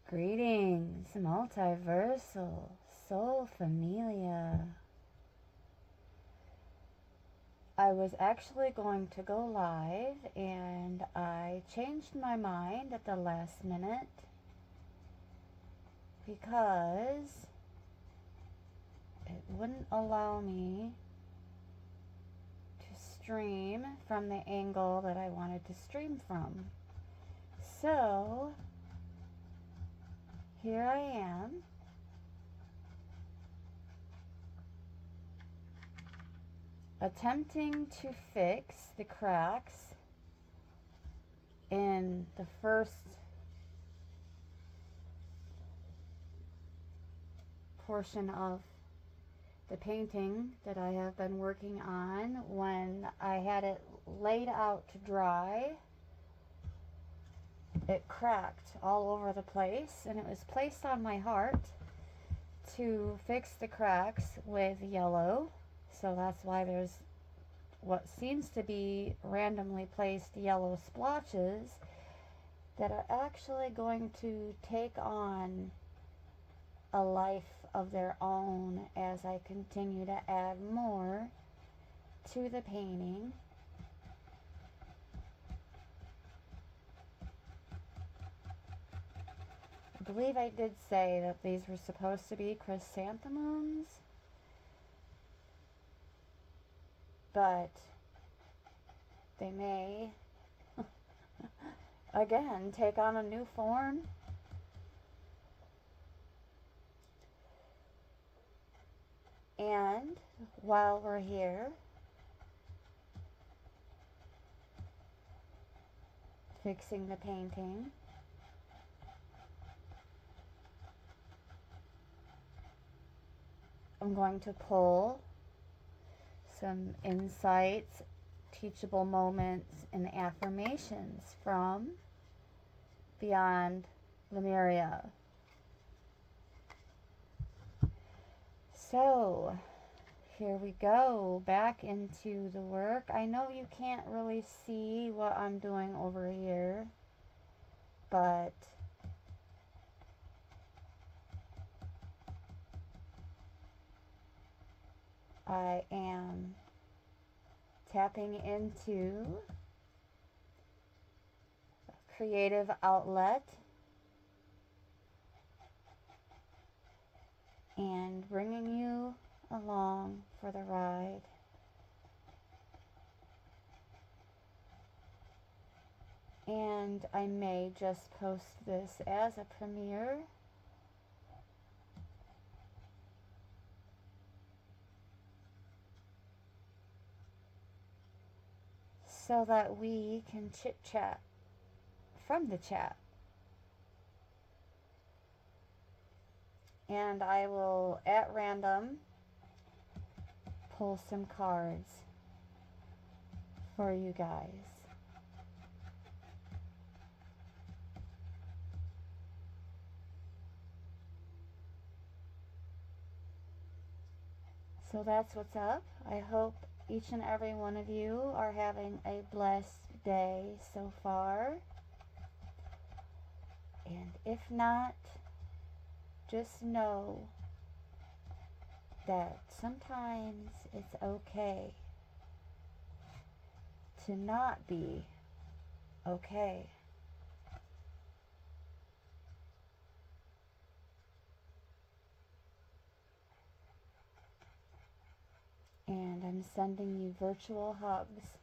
Greetings, multiversal soul familia. I was actually going to go live and I changed my mind at the last minute because it wouldn't allow me to stream from the angle that I wanted to stream from. So here I am. Attempting to fix the cracks in the first portion of the painting that I have been working on. When I had it laid out to dry, it cracked all over the place, and it was placed on my heart to fix the cracks with yellow. So that's why there's what seems to be randomly placed yellow splotches that are actually going to take on a life of their own as I continue to add more to the painting. I believe I did say that these were supposed to be chrysanthemums, but they may again take on a new form. And while we're here, fixing the painting, I'm going to pull some insights, teachable moments, and affirmations from Beyond Lemuria. So here we go, back into the work. I know you can't really see what I'm doing over here, but I am tapping into a creative outlet and bringing you along for the ride. And I may just post this as a premiere. So that we can chit-chat from the chat. And I will, at random, pull some cards for you guys. So that's what's up. I hope each and every one of you are having a blessed day so far. And if not, just know that sometimes it's okay to not be okay. And I'm sending you virtual hugs.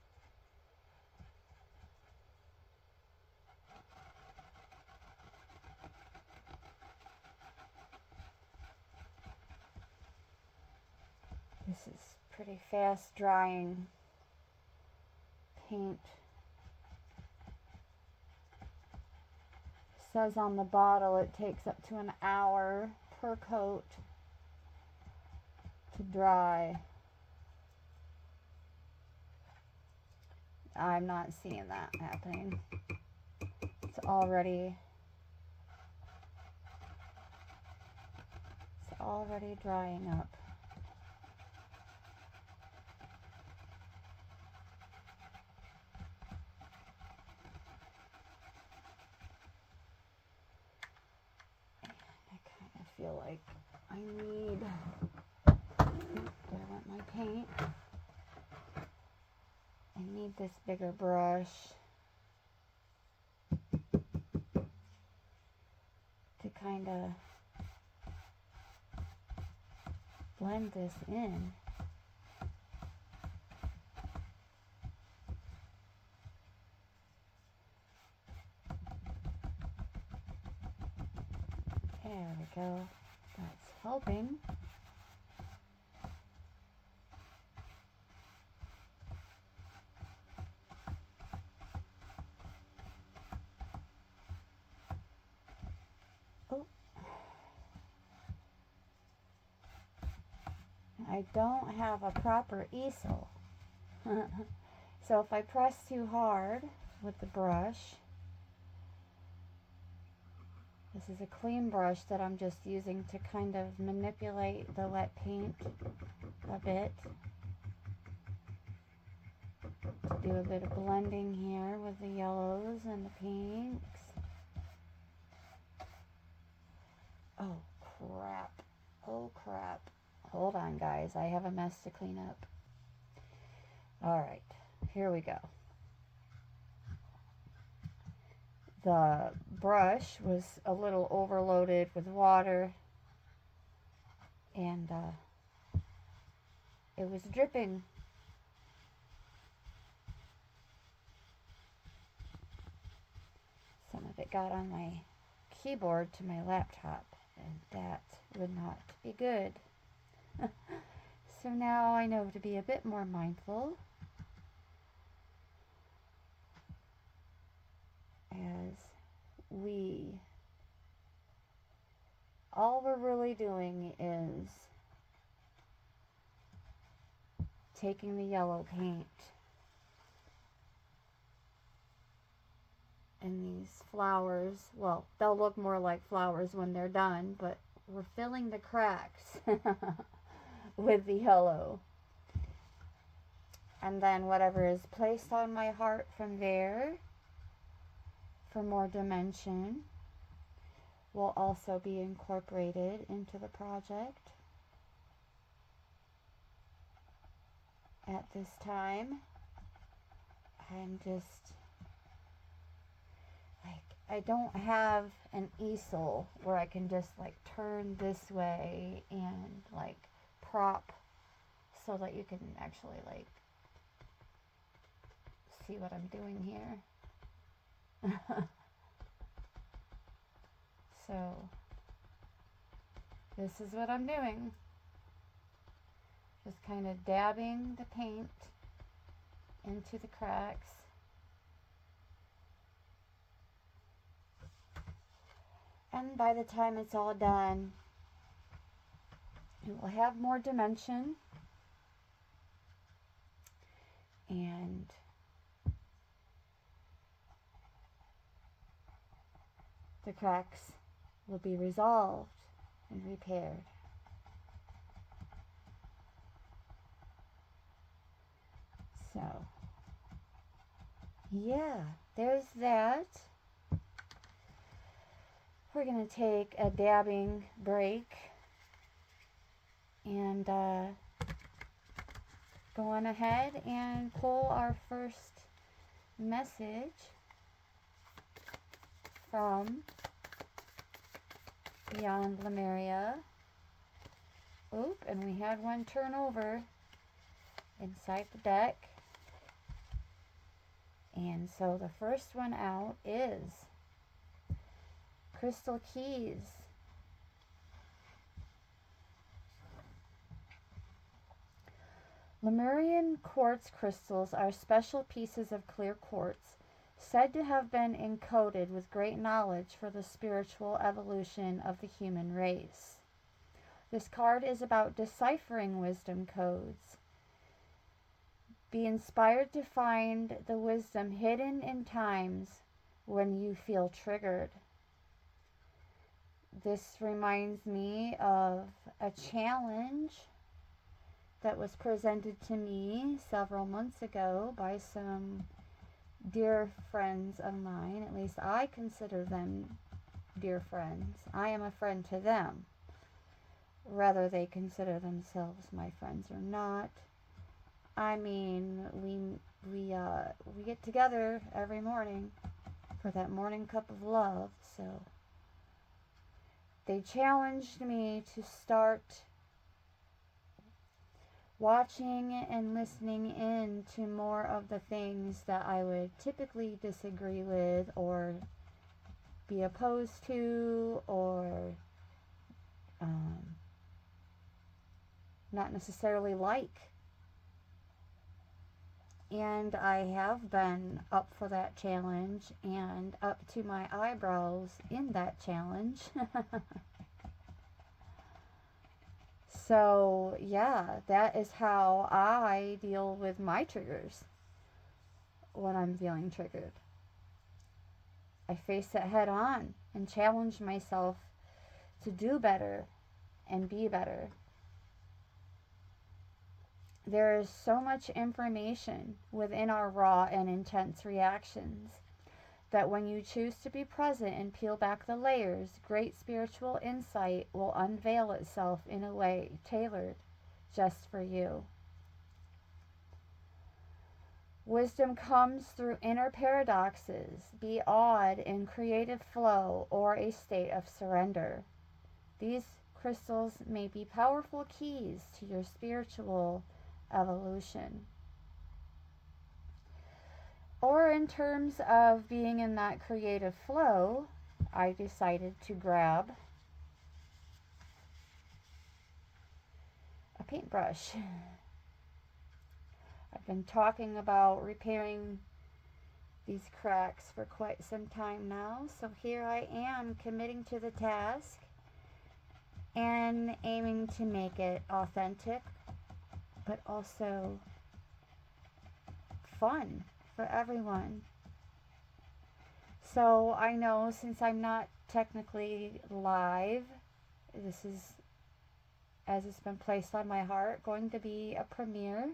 This is pretty fast drying paint. It says on the bottle it takes up to an hour per coat to dry. I'm not seeing that happening. It's already drying up. feel like I need, there went my paint. I need this bigger brush to kind of blend this in. There we go. That's helping. Oh. I don't have a proper easel. So if I press too hard with the brush, this is a clean brush that I'm just using to kind of manipulate the wet paint a bit. Do a bit of blending here with the yellows and the pinks. Oh crap. Oh crap. Hold on guys, I have a mess to clean up. Alright, here we go. The brush was a little overloaded with water, and it was dripping. Some of it got on my keyboard to my laptop, and that would not be good. So now I know to be a bit more mindful as all we're really doing is taking the yellow paint and these flowers, well, they'll look more like flowers when they're done, but we're filling the cracks with the yellow. And then whatever is placed on my heart from there for more dimension will also be incorporated into the project. At this time, I'm just like, I don't have an easel where I can just like turn this way and like prop so that you can actually like see what I'm doing here. So this is what I'm doing. Just kind of dabbing the paint into the cracks. And by the time it's all done, it will have more dimension, and the cracks will be resolved and repaired. So, yeah, there's that. We're going to take a dabbing break and go on ahead and pull our first message from Beyond Lemuria. Oop, and we had one turn over inside the deck. And so the first one out is Crystal Keys. Lemurian quartz crystals are special pieces of clear quartz said to have been encoded with great knowledge for the spiritual evolution of the human race. This card is about deciphering wisdom codes. Be inspired to find the wisdom hidden in times when you feel triggered. This reminds me of a challenge that was presented to me several months ago by some dear friends of mine. At least I consider them dear friends. I am a friend to them. whether they consider themselves my friends or not. I mean, we get together every morning for that morning cup of love. So they challenged me to start watching and listening in to more of the things that I would typically disagree with or be opposed to, or not necessarily like. And I have been up for that challenge and up to my eyebrows in that challenge. So, yeah, that is how I deal with my triggers when I'm feeling triggered. I face it head on and challenge myself to do better and be better. There is so much information within our raw and intense reactions that when you choose to be present and peel back the layers, great spiritual insight will unveil itself in a way tailored just for you. Wisdom comes through inner paradoxes, be awed in creative flow or a state of surrender. These crystals may be powerful keys to your spiritual evolution. Or in terms of being in that creative flow, I decided to grab a paintbrush. I've been talking about repairing these cracks for quite some time now, so here I am committing to the task and aiming to make it authentic, but also fun for everyone. So I know, since I'm not technically live, this is, as it's been placed on my heart, going to be a premiere.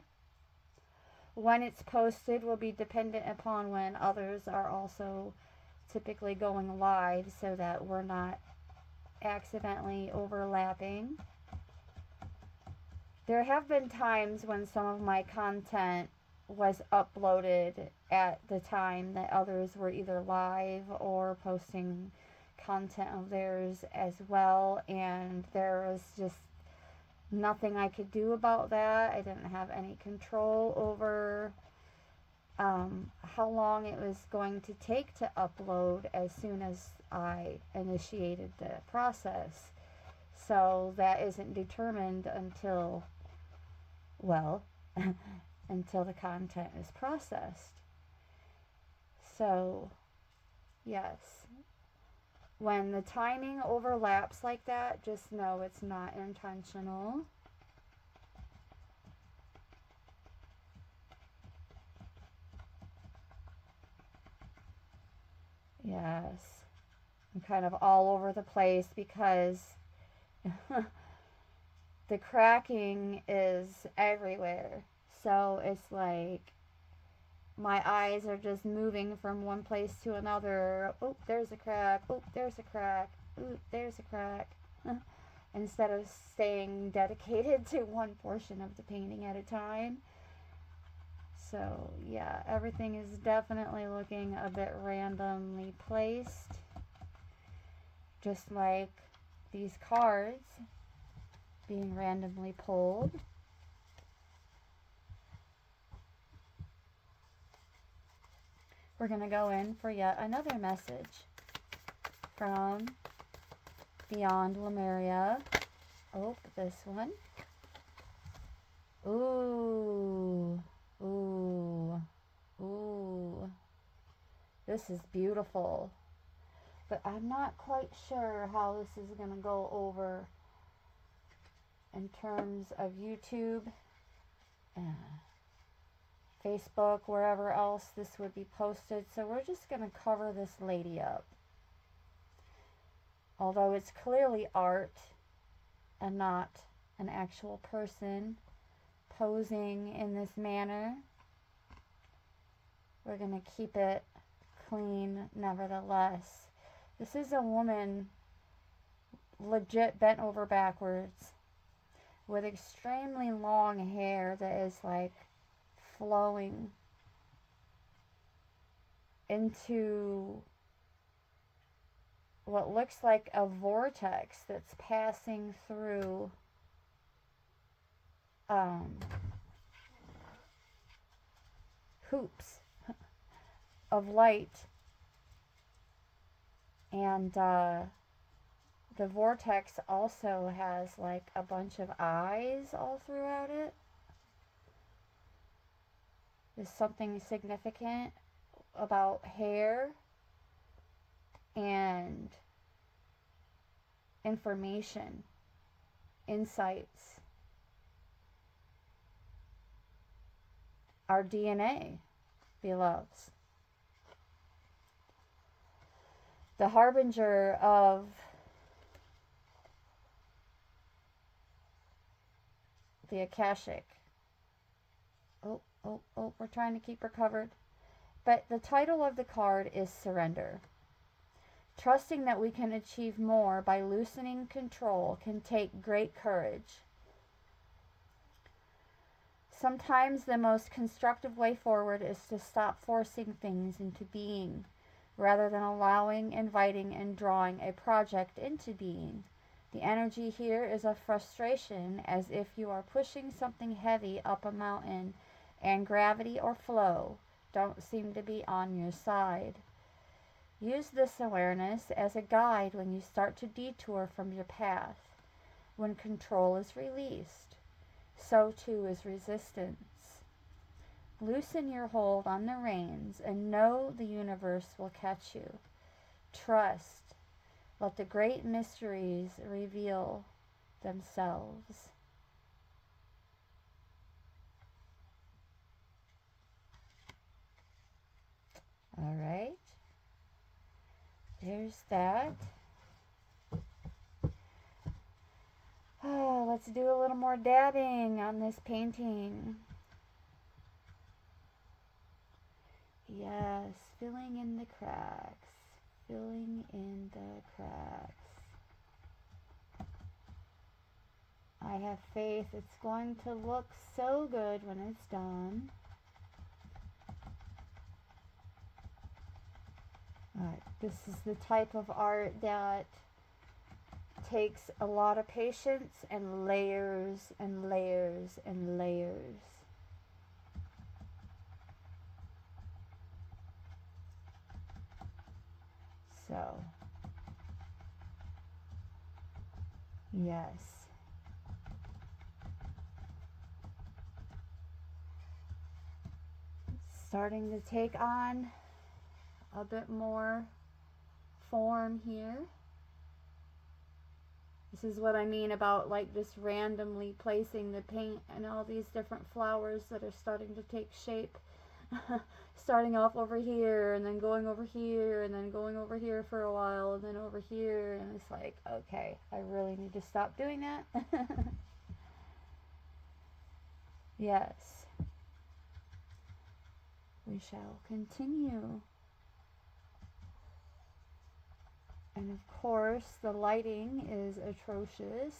When it's posted will be dependent upon when others are also typically going live, so that we're not accidentally overlapping. There have been times when some of my content was uploaded at the time that others were either live or posting content of theirs as well, and there was just nothing I could do about that. I didn't have any control over how long it was going to take to upload as soon as I initiated the process. So that isn't determined until, well, until the content is processed. So, yes, when the timing overlaps like that, just know it's not intentional. Yes, I'm kind of all over the place because the cracking is everywhere. So it's like my eyes are just moving from one place to another. Oh, there's a crack. Oh, there's a crack. Oh, there's a crack. Instead of staying dedicated to one portion of the painting at a time. So, yeah, everything is definitely looking a bit randomly placed. Just like these cards being randomly pulled. We're going to go in for yet another message from Beyond Lemuria. Oh, this one. Ooh. Ooh. Ooh. This is beautiful. But I'm not quite sure how this is going to go over in terms of YouTube, Facebook, wherever else this would be posted. So we're just going to cover this lady up. Although it's clearly art and not an actual person posing in this manner, we're going to keep it clean nevertheless. This is a woman legit bent over backwards with extremely long hair that is like flowing into what looks like a vortex that's passing through hoops of light, and the vortex also has like a bunch of eyes all throughout it. There's something significant about hair and information, insights, our DNA, beloveds. The harbinger of the Akashic. We're trying to keep her covered. But the title of the card is Surrender. Trusting that we can achieve more by loosening control can take great courage. Sometimes the most constructive way forward is to stop forcing things into being, rather than allowing, inviting, and drawing a project into being. The energy here is of frustration, as if you are pushing something heavy up a mountain, and gravity or flow don't seem to be on your side. Use this awareness as a guide when you start to detour from your path. When control is released, so too is resistance. Loosen your hold on the reins and know the universe will catch you. Trust. Let the great mysteries reveal themselves. All right. There's that. Oh, let's do a little more dabbing on this painting. Yes, filling in the cracks. Filling in the cracks. I have faith it's going to look so good when it's done. Alright, this is the type of art that takes a lot of patience and layers and layers and layers. So, yes. It's starting to take on a bit more form here. This is what I mean about like just randomly placing the paint and all these different flowers that are starting to take shape. Starting off over here and then going over here and then going over here for a while and then over here, and it's like, okay, I really need to stop doing that. Yes. We shall continue. And of course, the lighting is atrocious.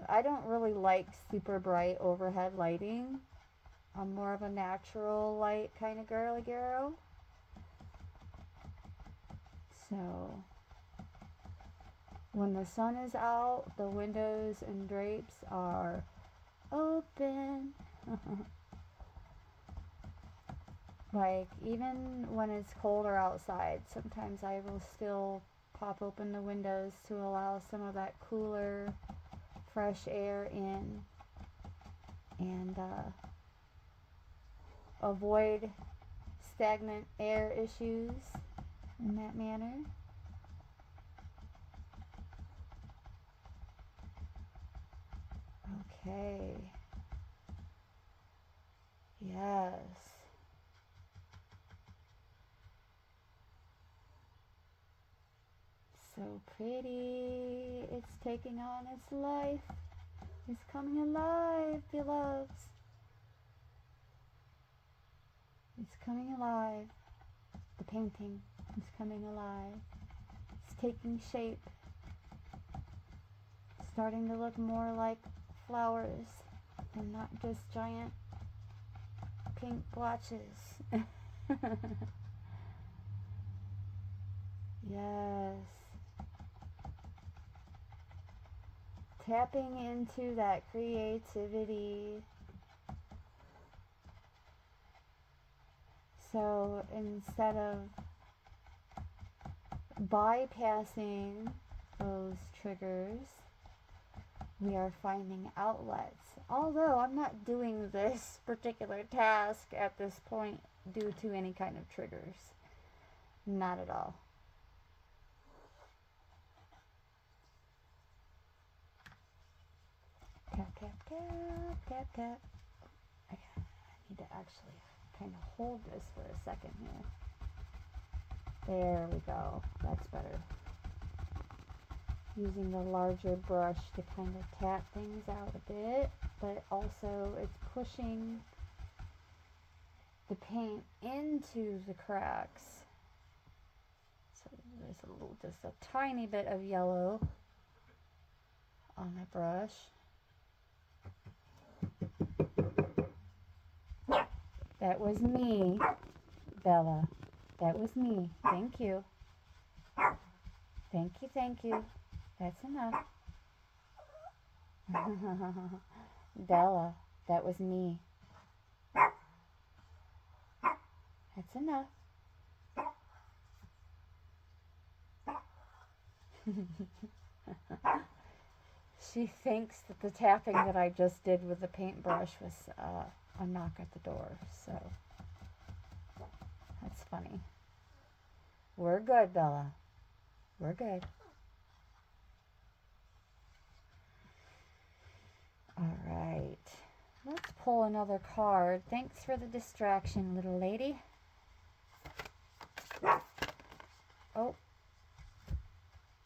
I don't really like super bright overhead lighting. I'm more of a natural light kind of girly girl. So, when the sun is out, the windows and drapes are open. Like, even when it's colder outside, sometimes I will still pop open the windows to allow some of that cooler, fresh air in, and avoid stagnant air issues in that manner. Okay. Yes. So pretty. It's taking on its life. It's coming alive, beloveds. It's coming alive. The painting is coming alive. It's taking shape. starting to look more like flowers and not just giant pink blotches. Yes. Tapping into that creativity. So instead of bypassing those triggers, we are finding outlets. Although I'm not doing this particular task at this point due to any kind of triggers. Not at all. Tap, tap, tap, tap, tap. I need to actually kind of hold this for a second here. There we go. That's better. Using the larger brush to kind of tap things out a bit, but also it's pushing the paint into the cracks. So there's a little, just a tiny bit of yellow on the brush. That was me, Bella. That was me. Thank you. Thank you, thank you. That's enough. Bella, that was me. That's enough. She thinks that the tapping that I just did with the paintbrush was a knock at the door, so that's funny. We're good, Bella. We're good. All right. Let's pull another card. Thanks for the distraction, little lady. Oh,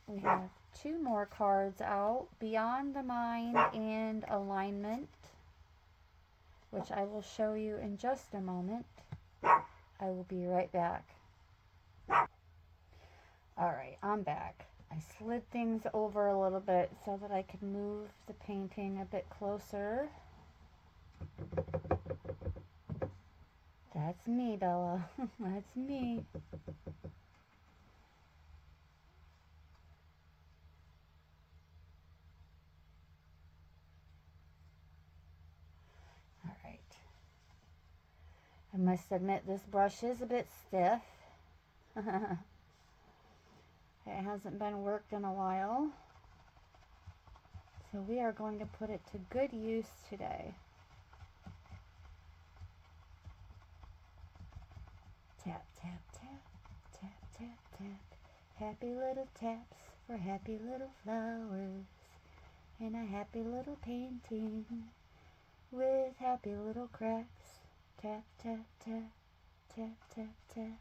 we have two more cards out. Beyond the Mind and Alignment, which I will show you in just a moment. I will be right back. All right, I'm back. I slid things over a little bit so that I could move the painting a bit closer. That's me, Bella. That's me. All right. I must admit this brush is a bit stiff. It hasn't been worked in a while. So we are going to put it to good use today. Tap, tap, tap, tap, tap, tap. Happy little taps for happy little flowers. And a happy little painting with happy little cracks. Tap, tap, tap, tap, tap, tap.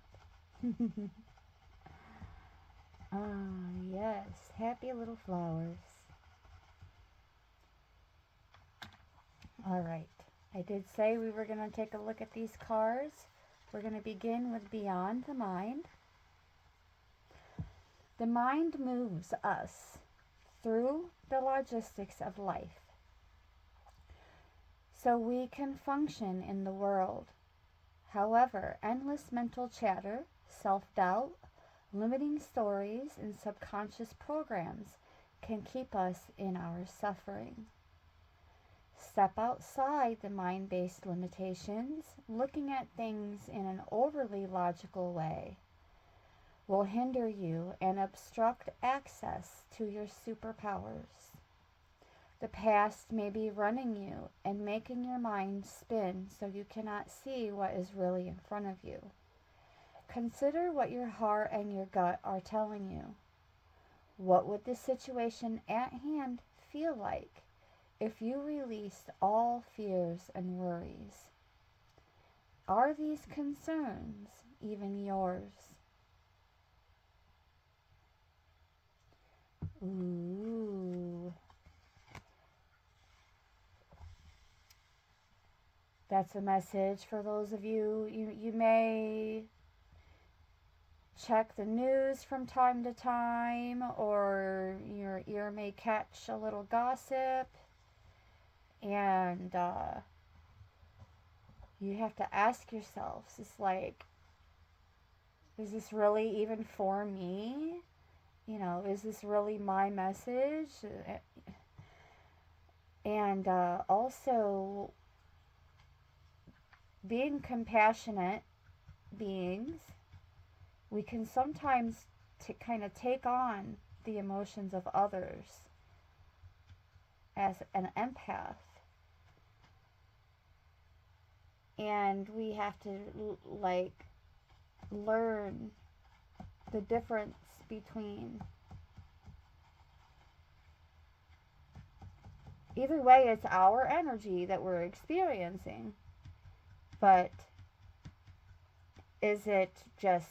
Ah, yes, happy little flowers. All right, I did say we were going to take a look at these cards. We're going to begin with Beyond the Mind. The mind moves us through the logistics of life so we can function in the world. However, endless mental chatter, self-doubt, limiting stories, and subconscious programs can keep us in our suffering. Step outside the mind-based limitations. Looking at things in an overly logical way will hinder you and obstruct access to your superpowers. The past may be running you and making your mind spin so you cannot see what is really in front of you. Consider what your heart and your gut are telling you. What would the situation at hand feel like if you released all fears and worries? Are these concerns even yours? Ooh. That's a message for those of you, you may check the news from time to time, or your ear may catch a little gossip, and you have to ask yourselves, it's like, is this really even for me? You know, is this really my message? And also, being compassionate beings, we can sometimes kind of take on the emotions of others as an empath. And we have to, like, learn the difference between, either way, it's our energy that we're experiencing, but is it just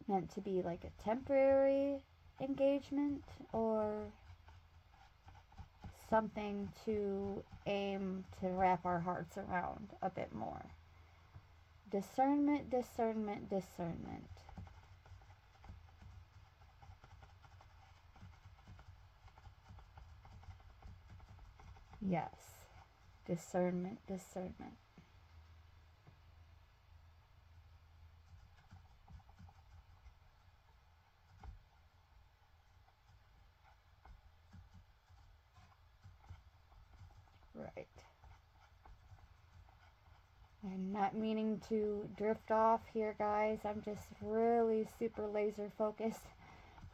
meant to be like a temporary engagement, or something to aim to wrap our hearts around a bit more? Discernment, discernment, discernment. Yes, discernment, discernment. Right. I'm not meaning to drift off here, guys. I'm just really super laser focused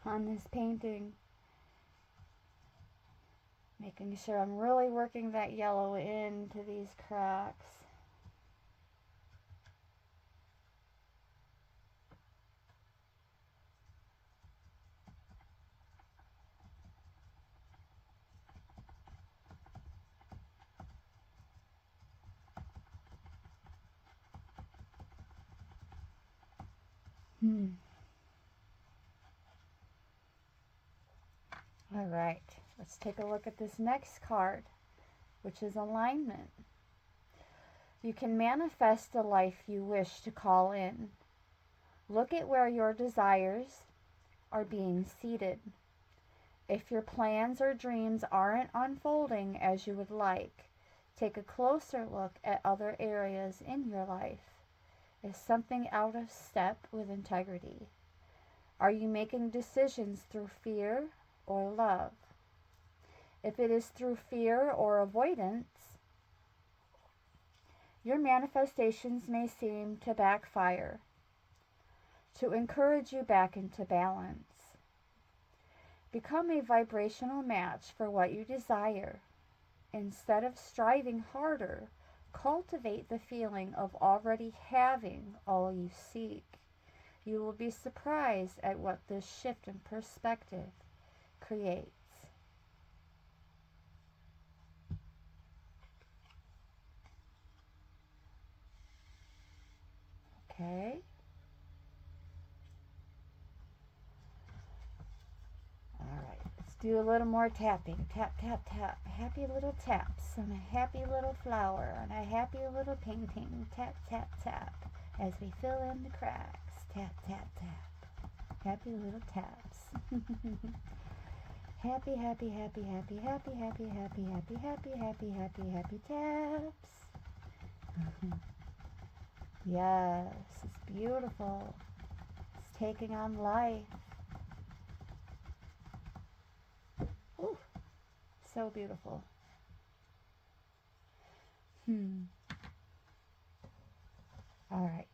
on this painting. Making sure I'm really working that yellow into these cracks. All right, let's take a look at this next card, which is alignment. You can manifest the life you wish to call in. Look at where your desires are being seated. If your plans or dreams aren't unfolding as you would like, take a closer look at other areas in your life. Is something out of step with integrity? Are you making decisions through fear or love? If it is through fear or avoidance, your manifestations may seem to backfire. To encourage you back into balance, become a vibrational match for what you desire. Instead of striving harder, cultivate the feeling of already having all you seek. You will be surprised at what this shift in perspective creates. Okay. All right. Let's do a little more tapping. Tap, tap, tap. Happy little taps on a happy little flower on a happy little painting. Tap, tap, tap. As we fill in the cracks. Tap, tap, tap. Happy little taps. Happy, happy, happy, happy, happy, happy, happy, happy, happy, happy, happy, happy taps. Yes, it's beautiful. It's taking on life. Ooh, so beautiful. All right.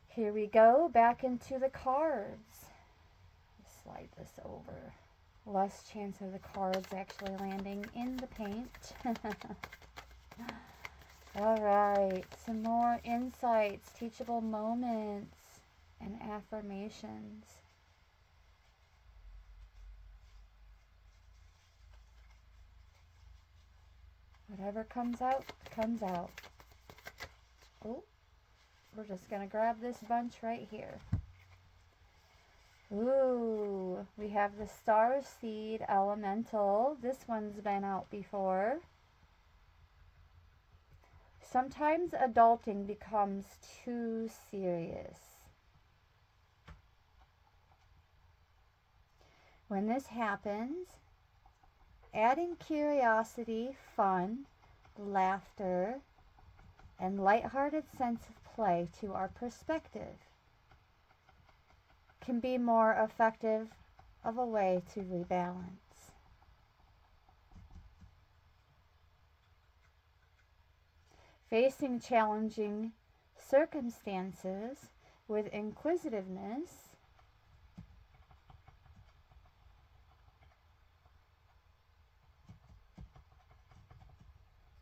Here we go, back into the cards. Slide this over. Less chance of the cards actually landing in the paint. All right, some more insights, teachable moments, and affirmations. Whatever comes out, comes out. Oh, we're just going to grab this bunch right here. Ooh, we have the Star Seed Elemental. This one's been out before. Sometimes adulting becomes too serious. When this happens, adding curiosity, fun, laughter, and lighthearted sense of play to our perspective can be more effective of a way to rebalance. Facing challenging circumstances with inquisitiveness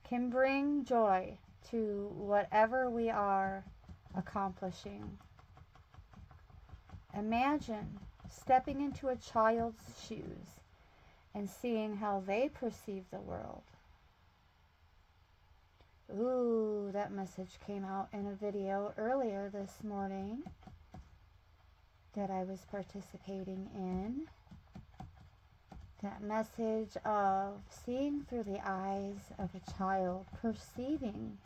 can bring joy to whatever we are accomplishing. Imagine stepping into a child's shoes and seeing how they perceive the world. Ooh, that message came out in a video earlier this morning that I was participating in. That message of seeing through the eyes of a child, perceiving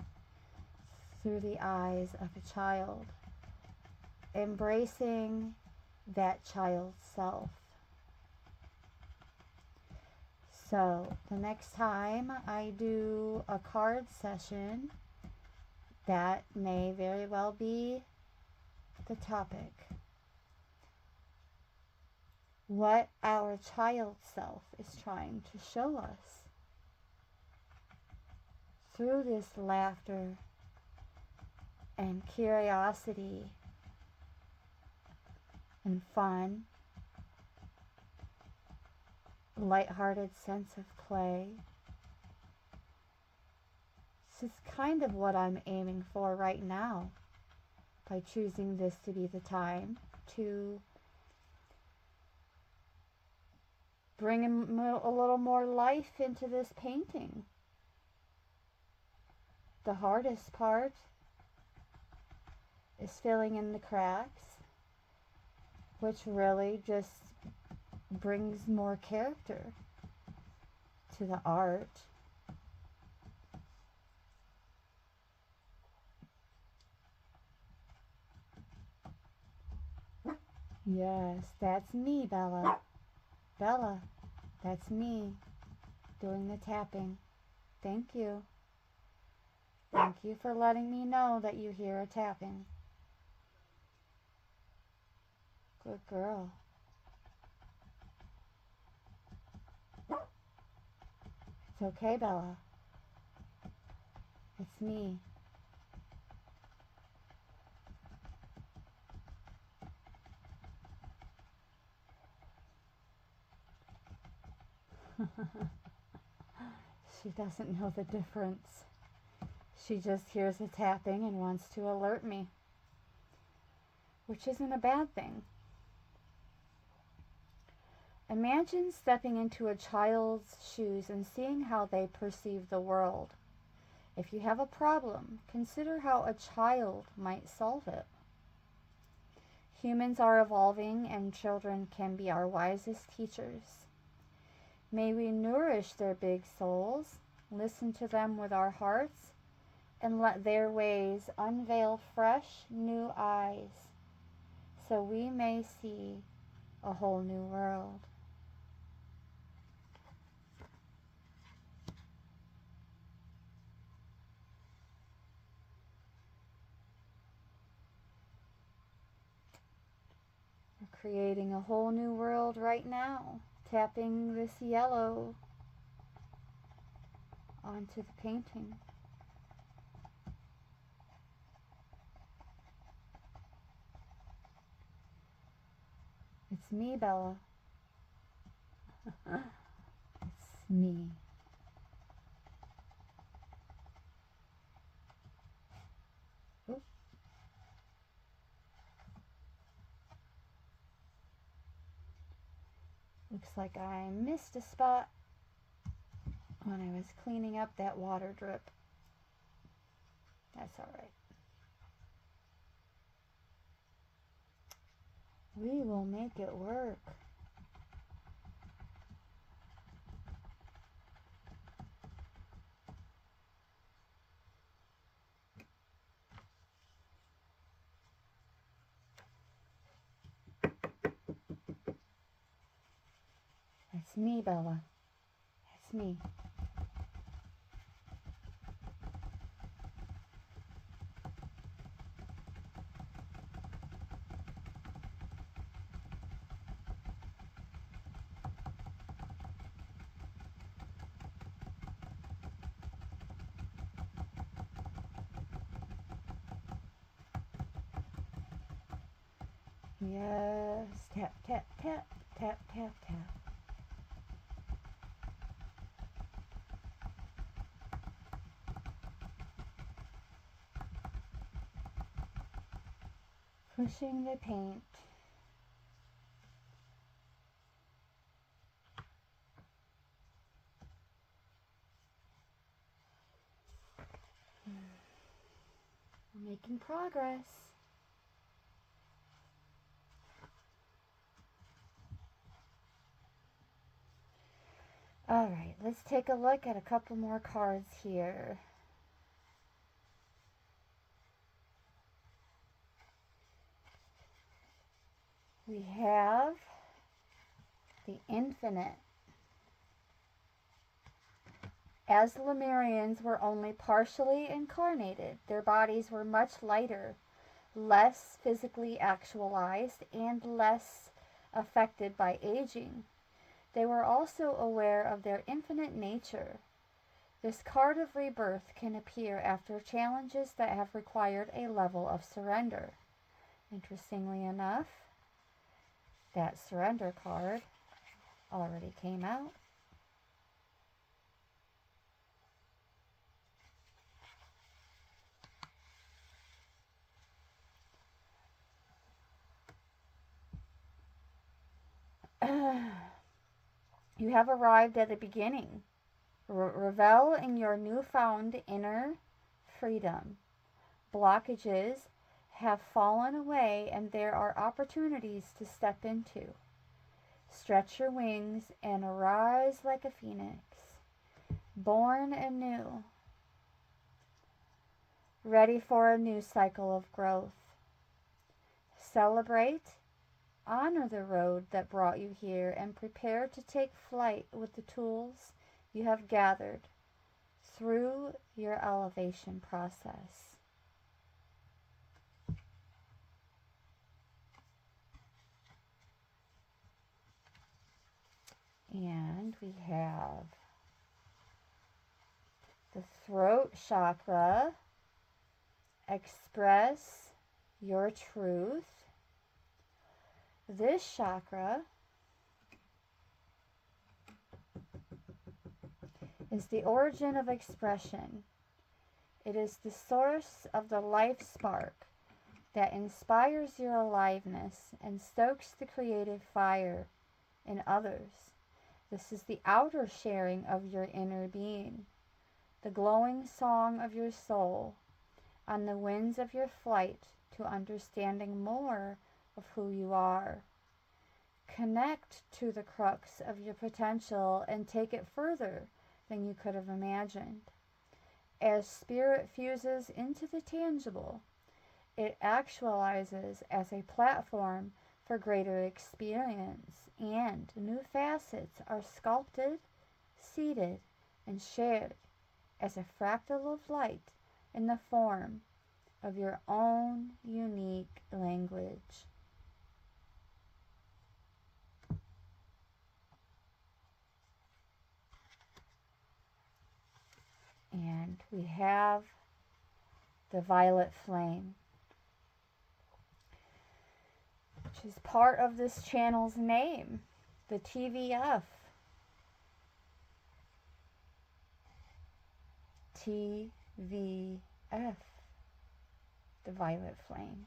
through the eyes of a child, embracing that child's self. So the next time I do a card session, that may very well be the topic. What our child self is trying to show us through this laughter and curiosity and fun, lighthearted sense of play. This is kind of what I'm aiming for right now by choosing this to be the time to bring a little more life into this painting. The hardest part is filling in the cracks, which really just brings more character to the art. Yes, that's me, Bella. Bella, that's me doing the tapping. Thank you. Thank you for letting me know that you hear a tapping. Good girl. It's okay, Bella. It's me. She doesn't know the difference. She just hears a tapping and wants to alert me, which isn't a bad thing. Imagine stepping into a child's shoes and seeing how they perceive the world. If you have a problem, consider how a child might solve it. Humans are evolving, and children can be our wisest teachers. May we nourish their big souls, listen to them with our hearts, and let their ways unveil fresh, new eyes, so we may see a whole new world. We're creating a whole new world right now, tapping this yellow onto the painting. It's me, Bella. It's me. Oop. Looks like I missed a spot when I was cleaning up that water drip. That's all right. We will make it work. It's me, Bella. It's me. Yes. Tap, tap, tap, tap, tap, tap. Pushing the paint. We're making progress. All right, let's take a look at a couple more cards here. We have the Infinite. As the Lemurians were only partially incarnated, their bodies were much lighter, less physically actualized, and less affected by aging. They were also aware of their infinite nature. This card of rebirth can appear after challenges that have required a level of surrender. Interestingly enough, that surrender card already came out. You have arrived at the beginning. Revel in your newfound inner freedom. Blockages have fallen away and there are opportunities to step into. Stretch your wings and arise like a phoenix, born anew, ready for a new cycle of growth. Celebrate, honor the road that brought you here, and prepare to take flight with the tools you have gathered through your elevation process. And we have the throat chakra. Express your truth. This chakra is the origin of expression. It is the source of the life spark that inspires your aliveness and stokes the creative fire in others. This is the outer sharing of your inner being, the glowing song of your soul on the winds of your flight to understanding more of who you are. Connect to the crux of your potential and take it further than you could have imagined. As spirit fuses into the tangible, it actualizes as a platform for greater experience, and new facets are sculpted, seeded, and shared as a fractal of light in the form of your own unique language. And we have the violet flame, which is part of this channel's name, the TVF. TVF, the violet flame.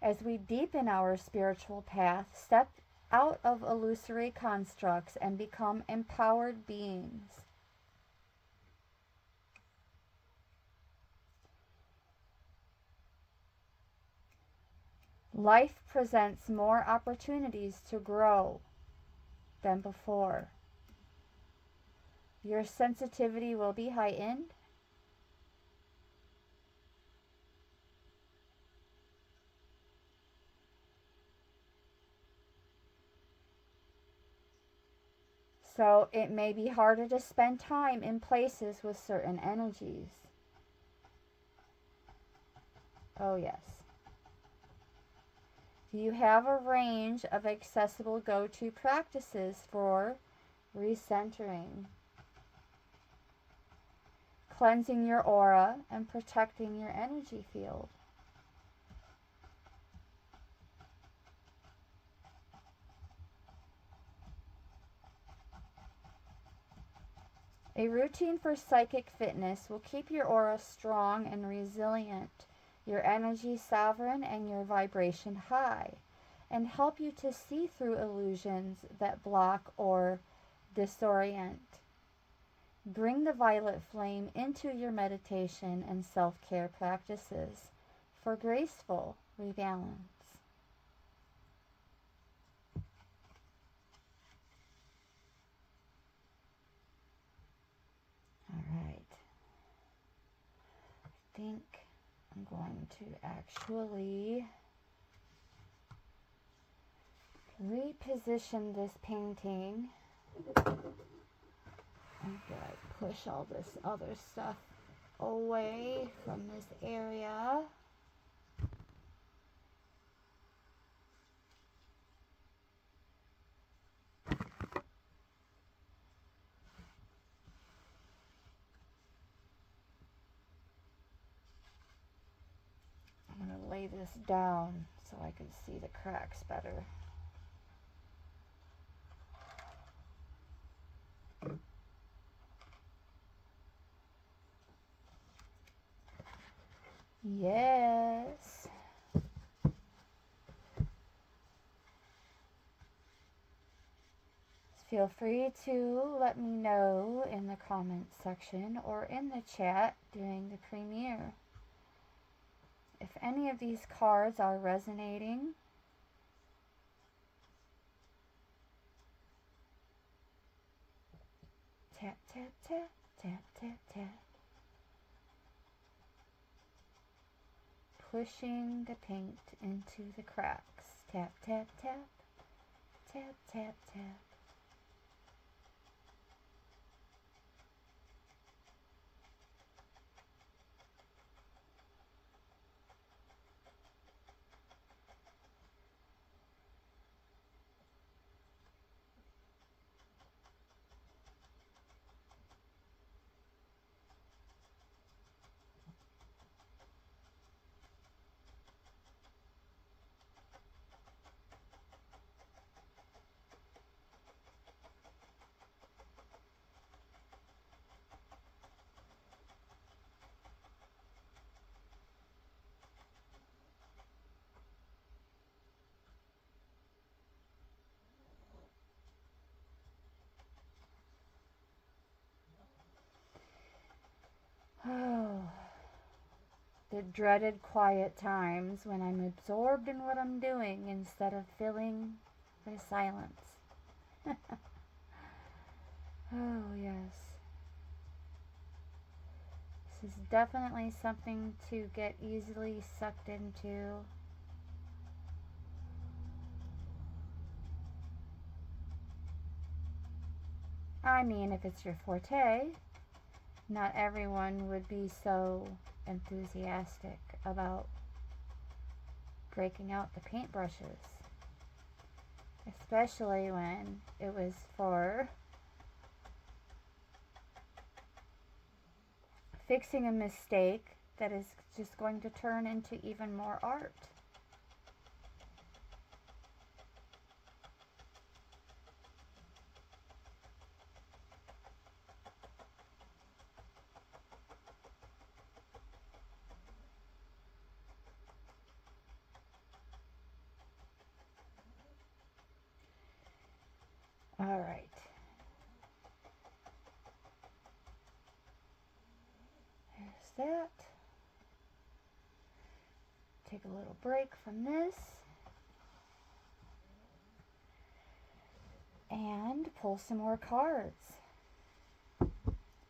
As we deepen our spiritual path, step out of illusory constructs and become empowered beings. Life presents more opportunities to grow than before. Your sensitivity will be heightened. So it may be harder to spend time in places with certain energies. Oh, yes. Do you have a range of accessible go-to practices for recentering, cleansing your aura, and protecting your energy field? A routine for psychic fitness will keep your aura strong and resilient, your energy sovereign, and your vibration high, and help you to see through illusions that block or disorient. Bring the violet flame into your meditation and self-care practices for graceful rebalance. All right. I think I'm going to actually reposition this painting. I'm going to push all this other stuff away from this area. I'm going to lay this down so I can see the cracks better. Yes. Feel free to let me know in the comments section or in the chat during the premiere if any of these cards are resonating. Tap, tap, tap, tap, tap, tap. Pushing the paint into the cracks. Tap, tap, tap, tap, tap, tap. Oh, the dreaded quiet times when I'm absorbed in what I'm doing instead of filling the silence. Oh, yes. This is definitely something to get easily sucked into. I mean, if it's your forte, not everyone would be so enthusiastic about breaking out the paintbrushes, especially when it was for fixing a mistake that is just going to turn into even more art. All right. There's that. Take a little break from this. And pull some more cards.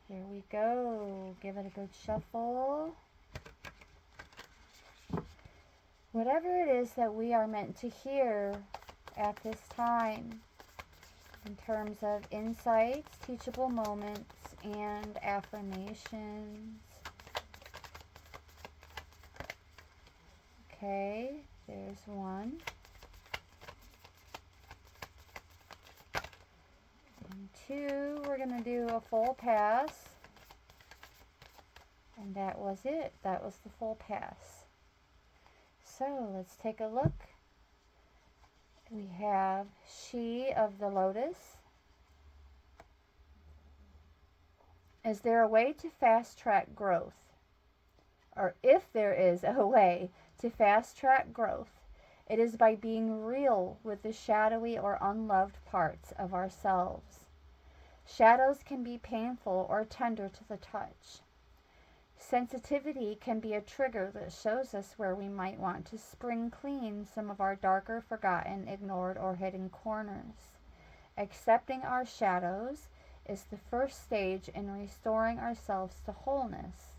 Here we go. Give it a good shuffle. Whatever it is that we are meant to hear at this time, in terms of insights, teachable moments, and affirmations. Okay, there's one. And two, we're going to do a full pass. And that was it. That was the full pass. So let's take a look. We have She of the Lotus. Is there a way to fast track growth? Or if there is a way to fast track growth, it is by being real with the shadowy or unloved parts of ourselves. Shadows can be painful or tender to the touch. Sensitivity can be a trigger that shows us where we might want to spring clean some of our darker, forgotten, ignored, or hidden corners. Accepting our shadows is the first stage in restoring ourselves to wholeness.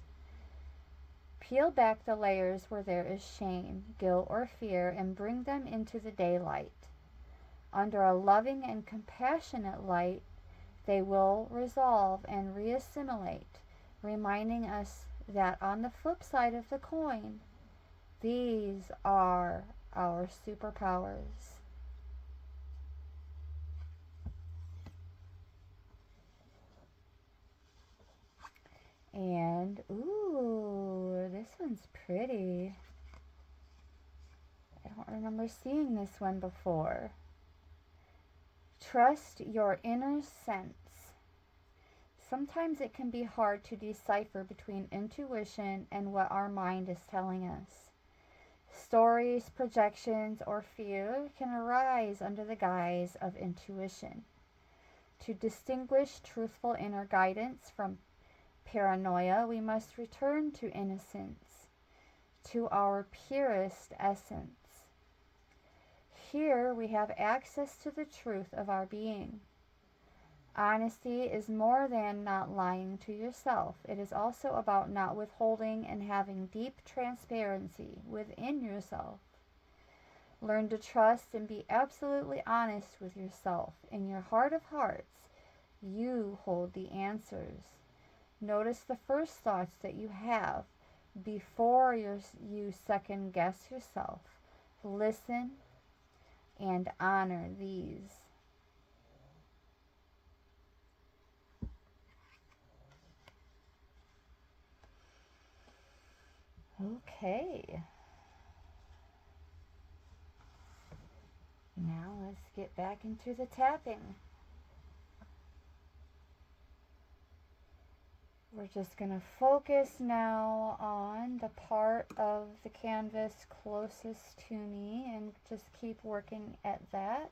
Peel back the layers where there is shame, guilt, or fear and bring them into the daylight. Under a loving and compassionate light, they will resolve and reassimilate, reminding us that on the flip side of the coin, these are our superpowers. And, ooh, this one's pretty. I don't remember seeing this one before. Trust your inner sense. Sometimes it can be hard to decipher between intuition and what our mind is telling us. Stories, projections, or fear can arise under the guise of intuition. To distinguish truthful inner guidance from paranoia, we must return to innocence, to our purest essence. Here we have access to the truth of our being. Honesty is more than not lying to yourself. It is also about not withholding and having deep transparency within yourself. Learn to trust and be absolutely honest with yourself. In your heart of hearts, you hold the answers. Notice the first thoughts that you have before you second guess yourself. Listen and honor these. Okay. Now let's get back into the tapping. We're just going to focus now on the part of the canvas closest to me and just keep working at that.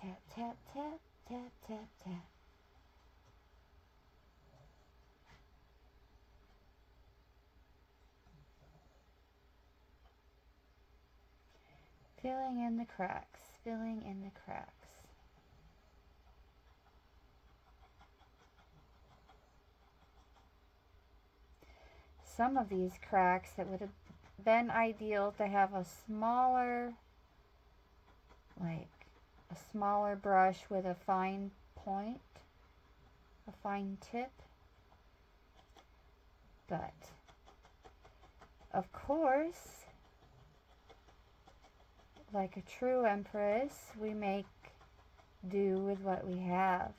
Tap, tap, tap, tap, tap, tap. Filling in the cracks, filling in the cracks. Some of these cracks, it would have been ideal to have a smaller, like a smaller brush with a fine point, a fine tip. But, of course, like a true empress, we make do with what we have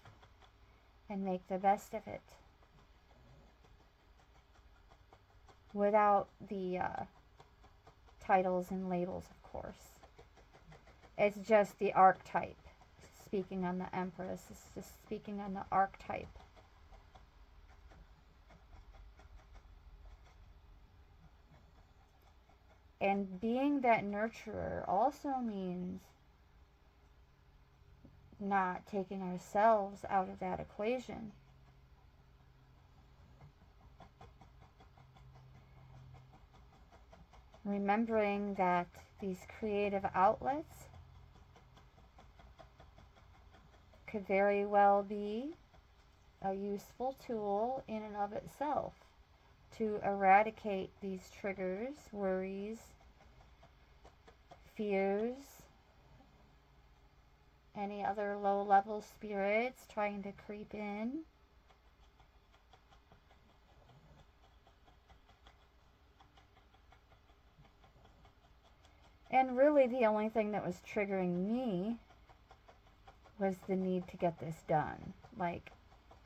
and make the best of it. Without the titles and labels, of course. It's just the archetype. Speaking on the empress, it's just speaking on the archetype. And being that nurturer also means not taking ourselves out of that equation. Remembering that these creative outlets could very well be a useful tool in and of itself. to eradicate these triggers, worries, fears, any other low-level spirits trying to creep in. And really the only thing that was triggering me was the need to get this done. Like,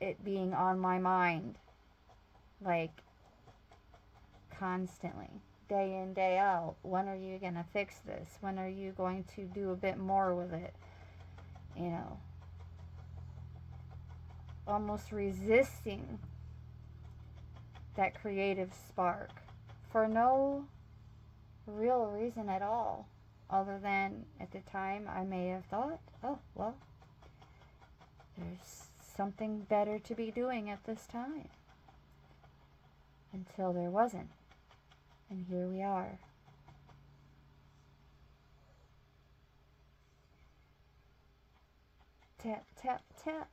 it being on my mind. Like, constantly. Day in, day out. When are you going to fix this? When are you going to do a bit more with it? You know. Almost resisting that creative spark. For no real reason at all. Other than, at the time, I may have thought, oh, well, there's something better to be doing at this time. Until there wasn't. And here we are. Tap, tap, tap.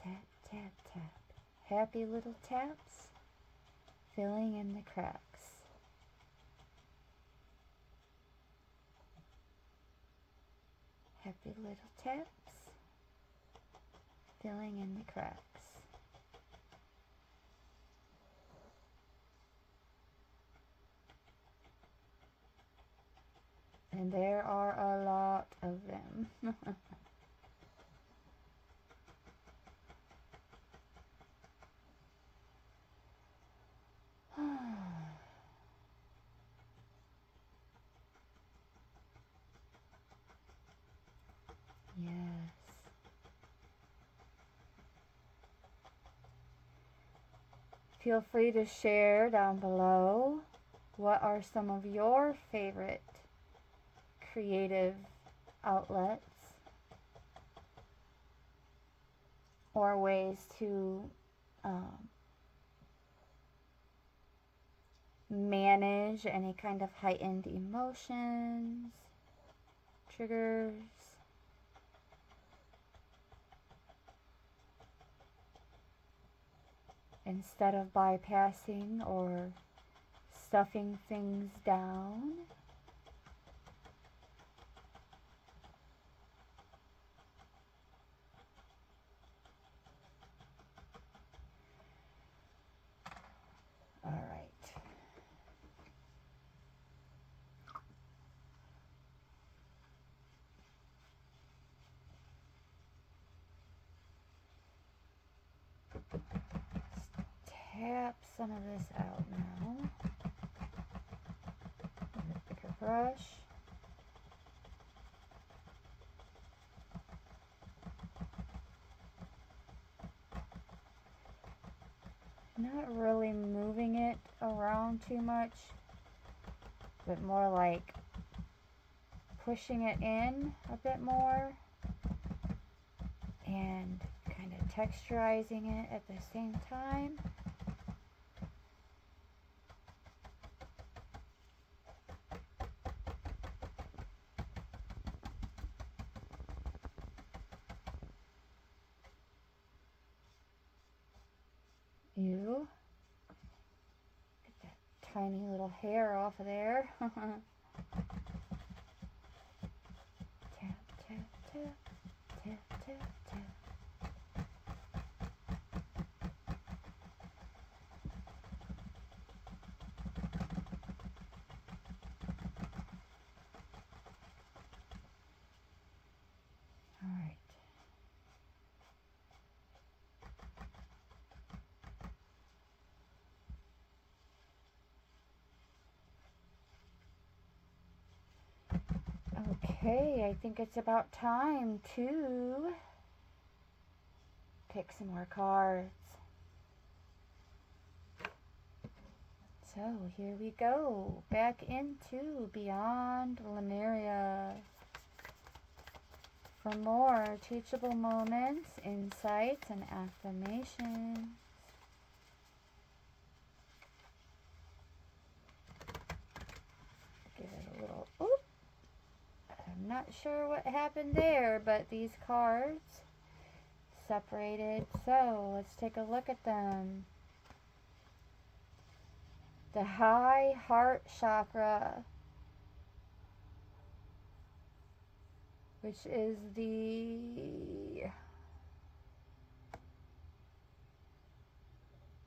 Tap, tap, tap. Happy little taps. Filling in the cracks. Happy little taps. Filling in the cracks. And there are a lot of them. Yes. Feel free to share down below. What are some of your favorite creative outlets or ways to manage any kind of heightened emotions, triggers? Instead of bypassing or stuffing things down. All right. Tap some of this out now with a bigger brush. Not really moving it around too much, but more like pushing it in a bit more and kind of texturizing it at the same time. Ew. Get that tiny little hair off of there. Tap, tap, tap, tap, tap, tap. All right. Okay, I think it's about time to pick some more cards. So here we go, back into Beyond Lemuria for more teachable moments, insights, and affirmations. Give it a little, oop. I'm not sure what happened there, but these cards separated. So let's take a look at them. The high heart chakra, which is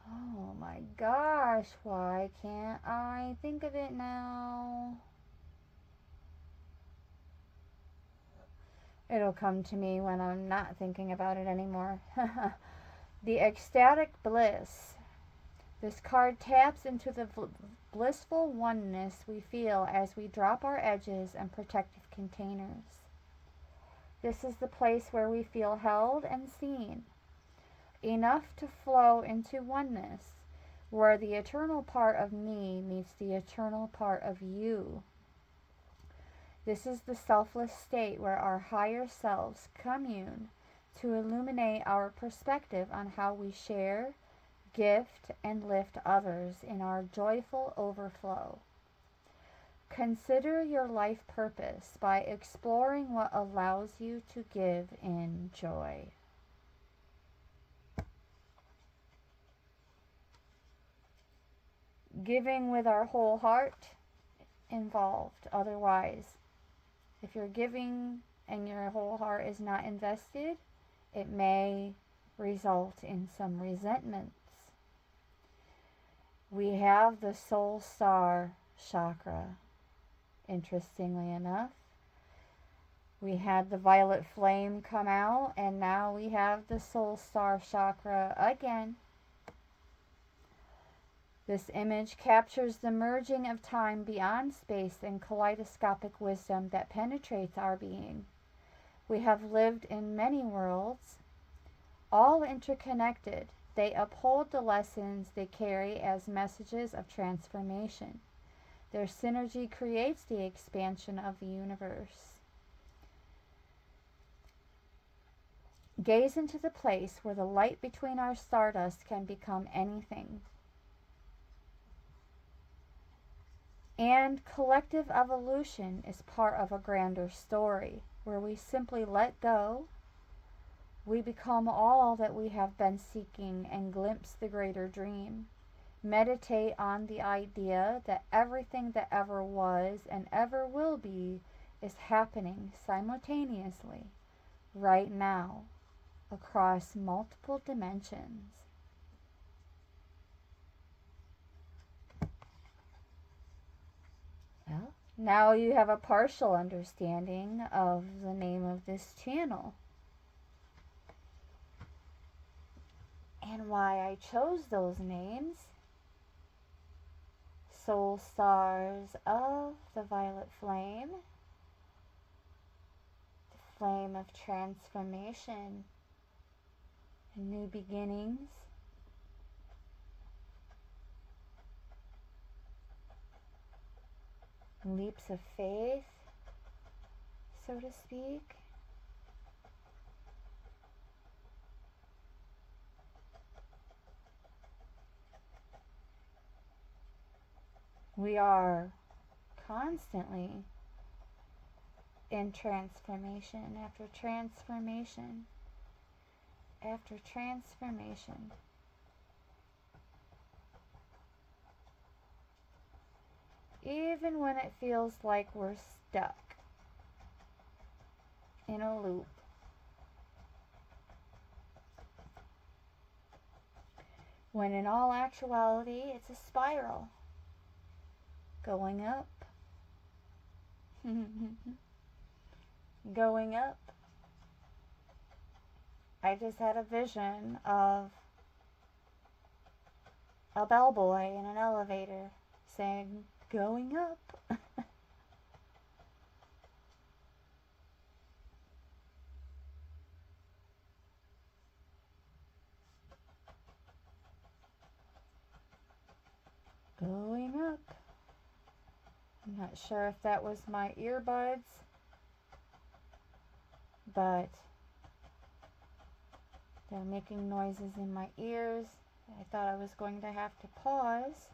oh my gosh, why can't I think of it now? It'll come to me when I'm not thinking about it anymore. The ecstatic bliss. This card taps into the blissful oneness we feel as we drop our edges and protective containers. This is the place where we feel held and seen, enough to flow into oneness, where the eternal part of me meets the eternal part of you. This is the selfless state where our higher selves commune to illuminate our perspective on how we share, gift, and lift others in our joyful overflow. Consider your life purpose by exploring what allows you to give in joy. Giving with our whole heart involved. Otherwise, if you're giving and your whole heart is not invested, it may result in some resentments. We have the soul star chakra. Interestingly enough, we had the violet flame come out, and now we have the soul star chakra again. This image captures the merging of time beyond space and kaleidoscopic wisdom that penetrates our being. We have lived in many worlds, all interconnected. They uphold the lessons they carry as messages of transformation. Their synergy creates the expansion of the universe. Gaze into the place where the light between our stardust can become anything. And collective evolution is part of a grander story, where we simply let go. We become all that we have been seeking and glimpse the greater dream. Meditate on the idea that everything that ever was and ever will be is happening simultaneously, right now, across multiple dimensions. Well, now you have a partial understanding of the name of this channel and why I chose those names. Soul stars of the violet flame, the flame of transformation and new beginnings. Leaps of faith, so to speak. We are constantly in transformation after transformation after transformation. Even when it feels like we're stuck in a loop. When in all actuality, it's a spiral. Going up. Going up. I just had a vision of a bellboy in an elevator saying, "Going up." Going up. I'm not sure if that was my earbuds, but they're making noises in my ears. I thought I was going to have to pause.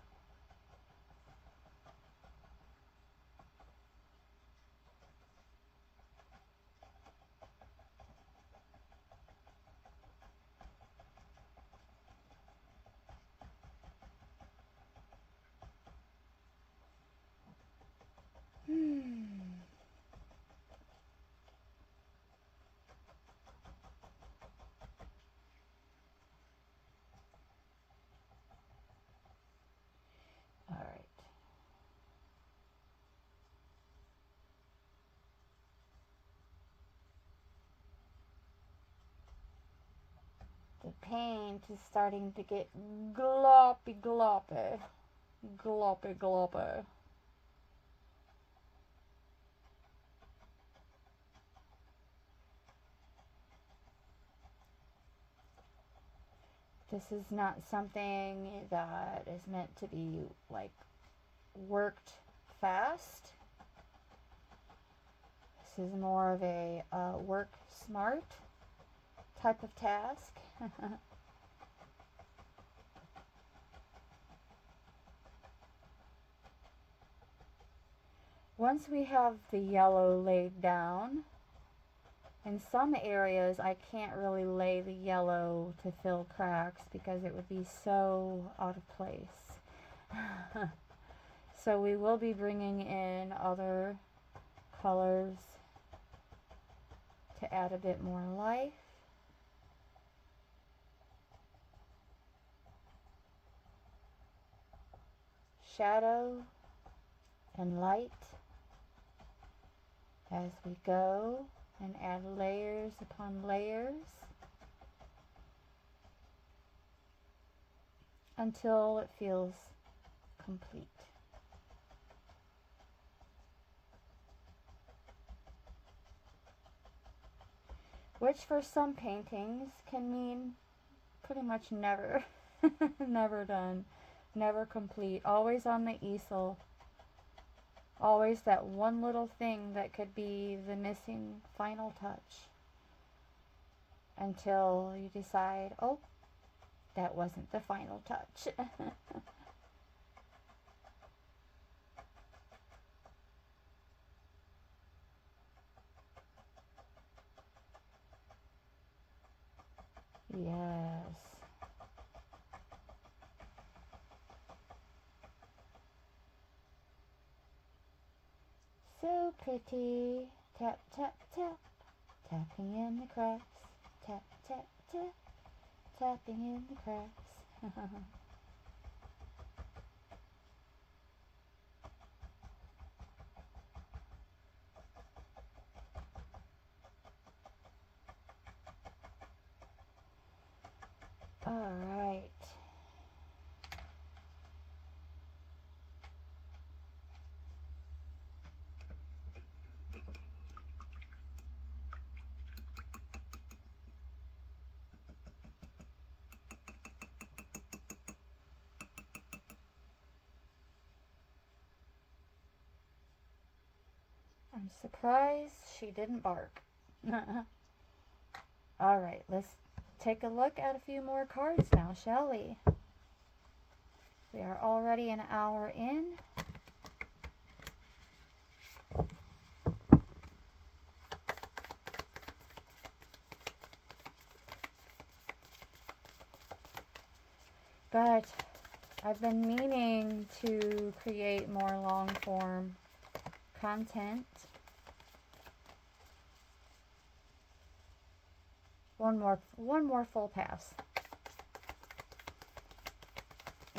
paint is starting to get gloppy gloppy. Gloppy gloppy. This is not something that is meant to be like worked fast. This is more of a work smart type of task. Once we have the yellow laid down, in some areas I can't really lay the yellow to fill cracks because it would be so out of place. So we will be bringing in other colors to add a bit more life. Shadow and light as we go and add layers upon layers until it feels complete. Which for some paintings can mean pretty much never. Never done. Never complete. Always on the easel. Always that one little thing that could be the missing final touch. Until you decide, oh, that wasn't the final touch. Yes. So pretty. Tap, tap, tap. Tapping in the cracks. Tap, tap, tap. Tapping in the cracks. All right. I'm surprised she didn't bark. All right, let's take a look at a few more cards now, shall we? We are already an hour in. But I've been meaning to create more long form content. One more full pass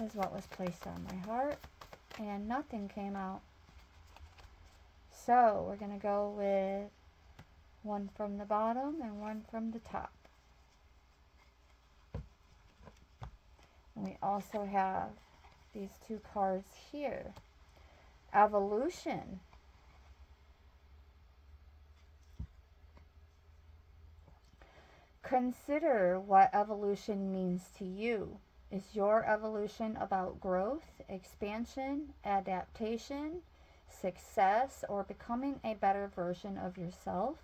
is what was placed on my heart, and nothing came out. So we're going to go with one from the bottom and one from the top. And we also have these two cards here. Evolution. Consider what evolution means to you. Is your evolution about growth, expansion, adaptation, success, or becoming a better version of yourself?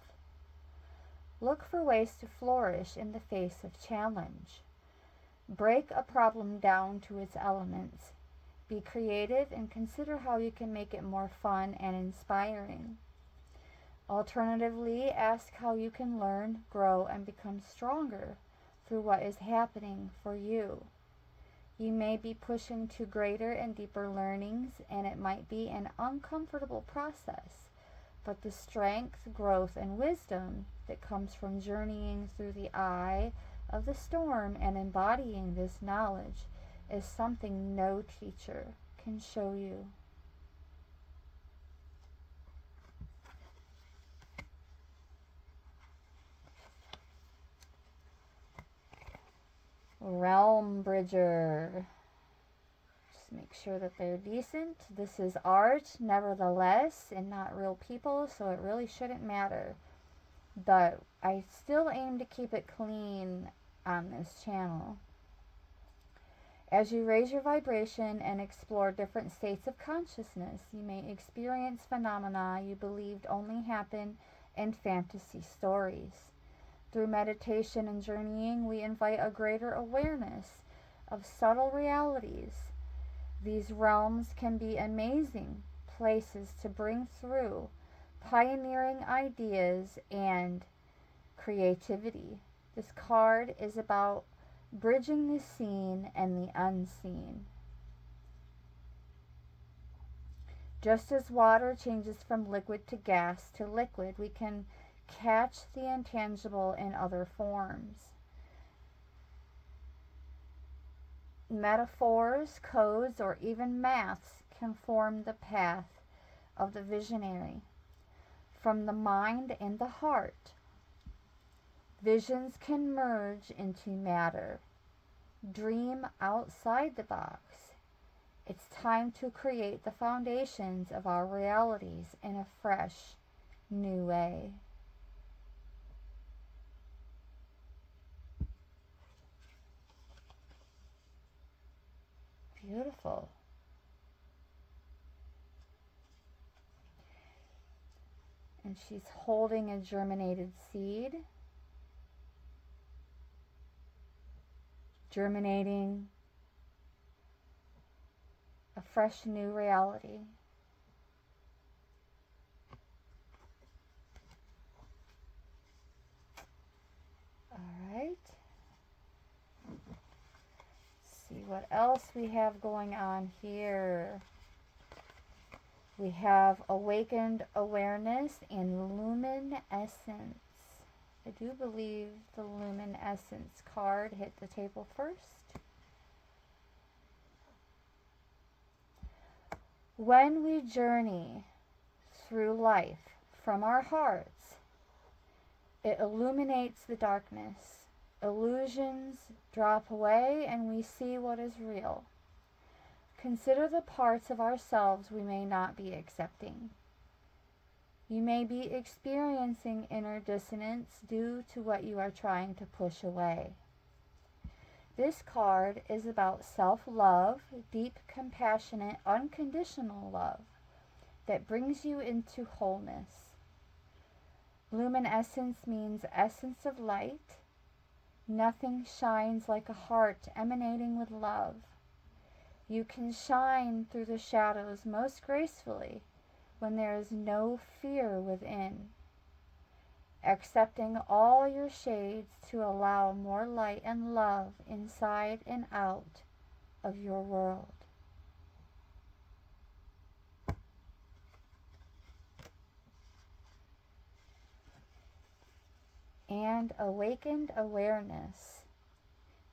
Look for ways to flourish in the face of challenge. Break a problem down to its elements. Be creative and consider how you can make it more fun and inspiring. Alternatively, ask how you can learn, grow, and become stronger through what is happening for you. You may be pushing to greater and deeper learnings, and it might be an uncomfortable process, but the strength, growth, and wisdom that comes from journeying through the eye of the storm and embodying this knowledge is something no teacher can show you. Bridger. Just make sure that they're decent. This is art, nevertheless, and not real people, so it really shouldn't matter. But I still aim to keep it clean on this channel. As you raise your vibration and explore different states of consciousness, you may experience phenomena you believed only happen in fantasy stories. Through meditation and journeying, we invite a greater awareness of subtle realities. These realms can be amazing places to bring through pioneering ideas and creativity. This card is about bridging the seen and the unseen. Just as water changes from liquid to gas to liquid, we can catch the intangible in other forms. Metaphors, codes, or even maths can form the path of the visionary. From the mind and the heart, visions can merge into matter. Dream outside the box. It's time to create the foundations of our realities in a fresh, new way. Beautiful. And she's holding a germinated seed, germinating a fresh new reality. All right. Let's see what else we have going on here. We have awakened awareness and luminescence. I do believe the luminescence card hit the table first. When we journey through life from our hearts, it illuminates the darkness. Illusions drop away and we see what is real. Consider the parts of ourselves we may not be accepting. You may be experiencing inner dissonance due to what you are trying to push away. This card is about self-love, deep, compassionate, unconditional love that brings you into wholeness. Luminescence means essence of light. Nothing shines like a heart emanating with love. You can shine through the shadows most gracefully when there is no fear within, accepting all your shades to allow more light and love inside and out of your world. And awakened awareness.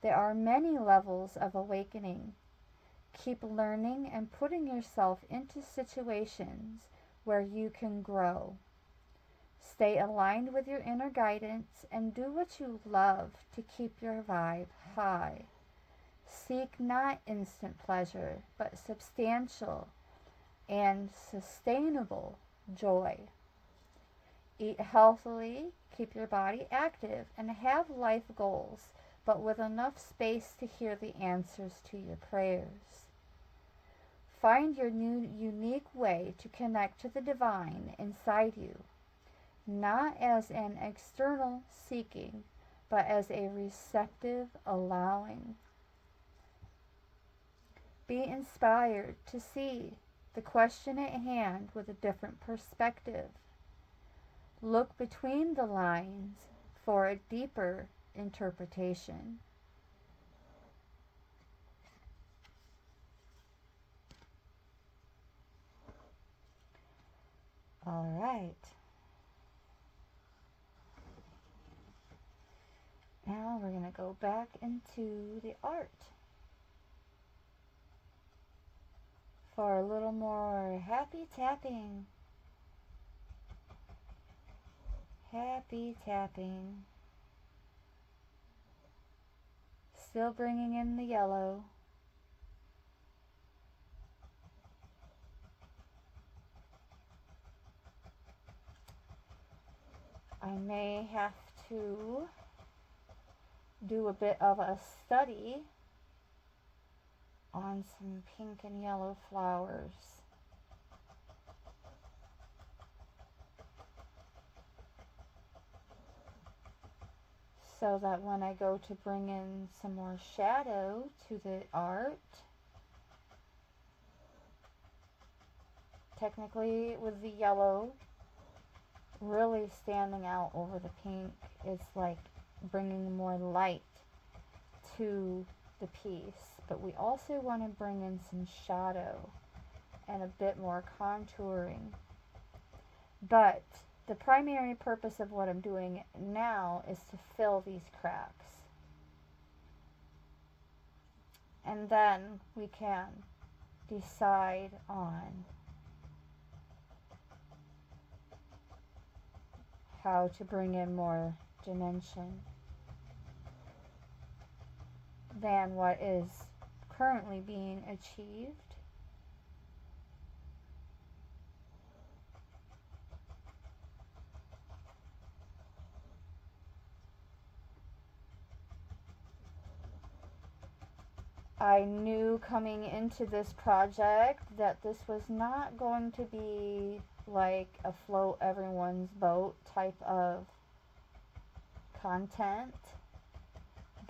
There are many levels of awakening. Keep learning and putting yourself into situations where you can grow. Stay aligned with your inner guidance and do what you love to keep your vibe high. Seek not instant pleasure, but substantial and sustainable joy. Eat healthily, keep your body active, and have life goals, but with enough space to hear the answers to your prayers. Find your new unique way to connect to the divine inside you, not as an external seeking, but as a receptive allowing. Be inspired to see the question at hand with a different perspective. Look between the lines for a deeper interpretation. All right. Now we're going to go back into the art for a little more happy tapping. Happy tapping. Still bringing in the yellow. I may have to do a bit of a study on some pink and yellow flowers. So that when I go to bring in some more shadow to the art, technically with the yellow really standing out over the pink, it's like bringing more light to the piece. But we also want to bring in some shadow and a bit more contouring. But the primary purpose of what I'm doing now is to fill these cracks. And then we can decide on how to bring in more dimension than what is currently being achieved. I knew coming into this project that this was not going to be like a float everyone's boat type of content,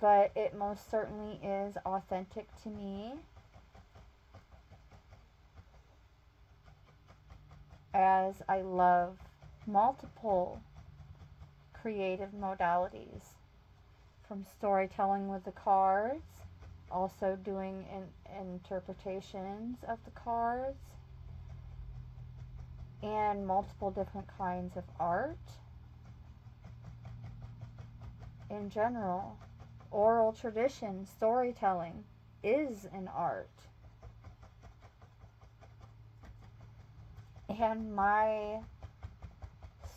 but it most certainly is authentic to me, as I love multiple creative modalities, from storytelling with the cards, also doing interpretations of the cards, and multiple different kinds of art. In general, oral tradition, storytelling is an art. And my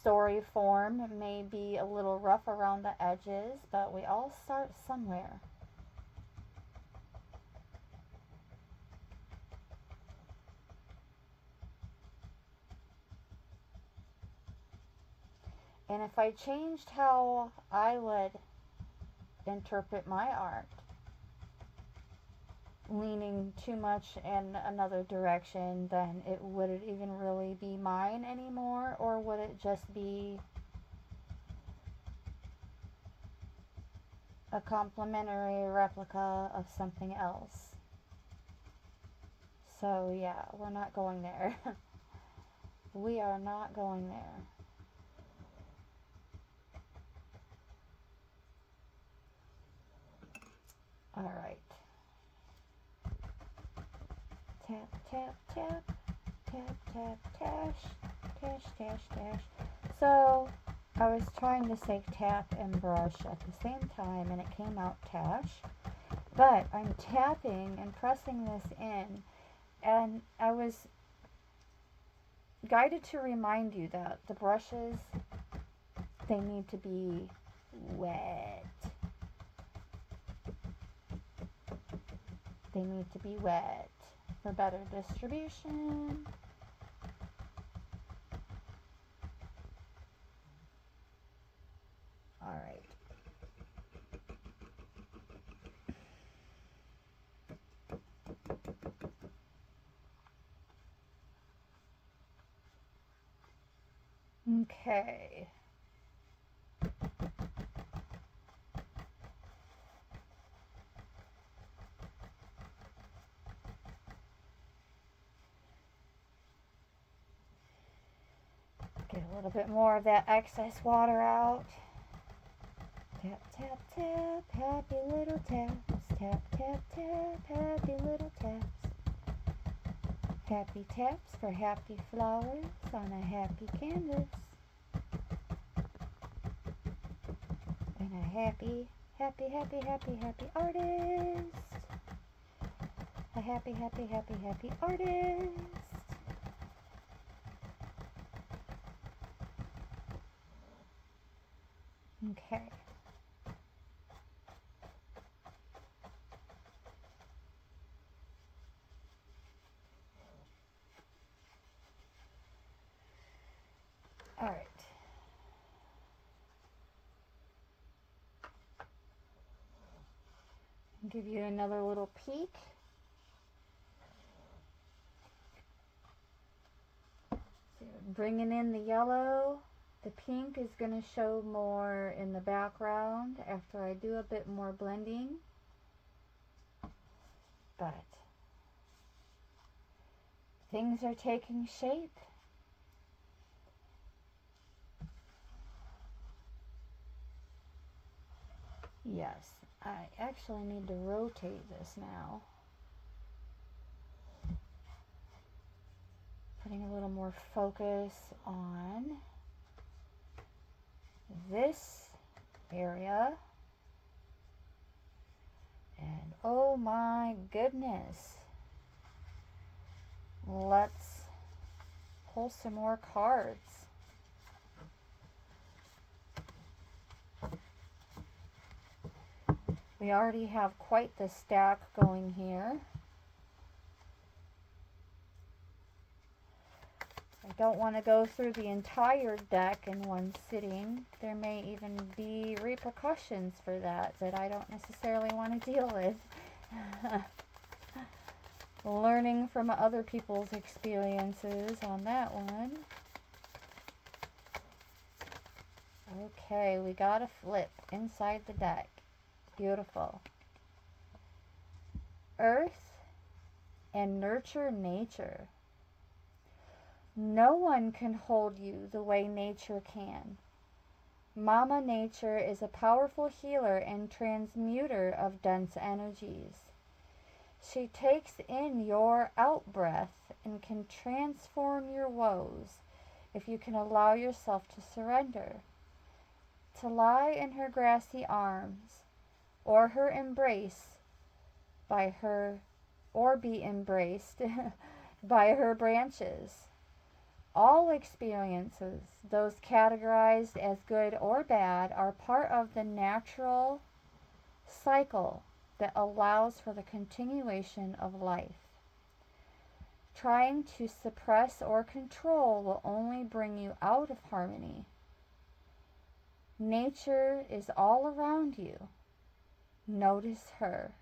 story form may be a little rough around the edges, but we all start somewhere. And if I changed how I would interpret my art, leaning too much in another direction, then would it even really be mine anymore, or would it just be a complementary replica of something else? So yeah, we're not going there. We are not going there. All right. Tap, tap, tap, tap, tap, tash, tash, tash, tash. So I was trying to say tap and brush at the same time, and it came out tash. But I'm tapping and pressing this in, and I was guided to remind you that the brushes, they need to be wet. They need to be wet for better distribution. All right. Okay. Get a little bit more of that excess water out. Tap, tap, tap, happy little taps. Tap, tap, tap, happy little taps. Happy taps for happy flowers on a happy canvas. And a happy, happy, happy, happy, happy artist. A happy, happy, happy, happy artist. Okay. All right. Give you another little peek. So bringing in the yellow. The pink is going to show more in the background after I do a bit more blending. But things are taking shape. Yes, I actually need to rotate this now. Putting a little more focus on this area. And oh my goodness. Let's pull some more cards. We already have quite the stack going here. I don't want to go through the entire deck in one sitting. There may even be repercussions for that I don't necessarily want to deal with. Learning from other people's experiences on that one. Okay, we got a flip inside the deck. Beautiful. Earth and nurture nature. No one can hold you the way nature can. Mama Nature is a powerful healer and transmuter of dense energies. She takes in your out-breath and can transform your woes if you can allow yourself to surrender. To lie in her grassy arms, or her embrace by her, or be embraced by her branches. All experiences, those categorized as good or bad, are part of the natural cycle that allows for the continuation of life. Trying to suppress or control will only bring you out of harmony. Nature is all around you. Notice her.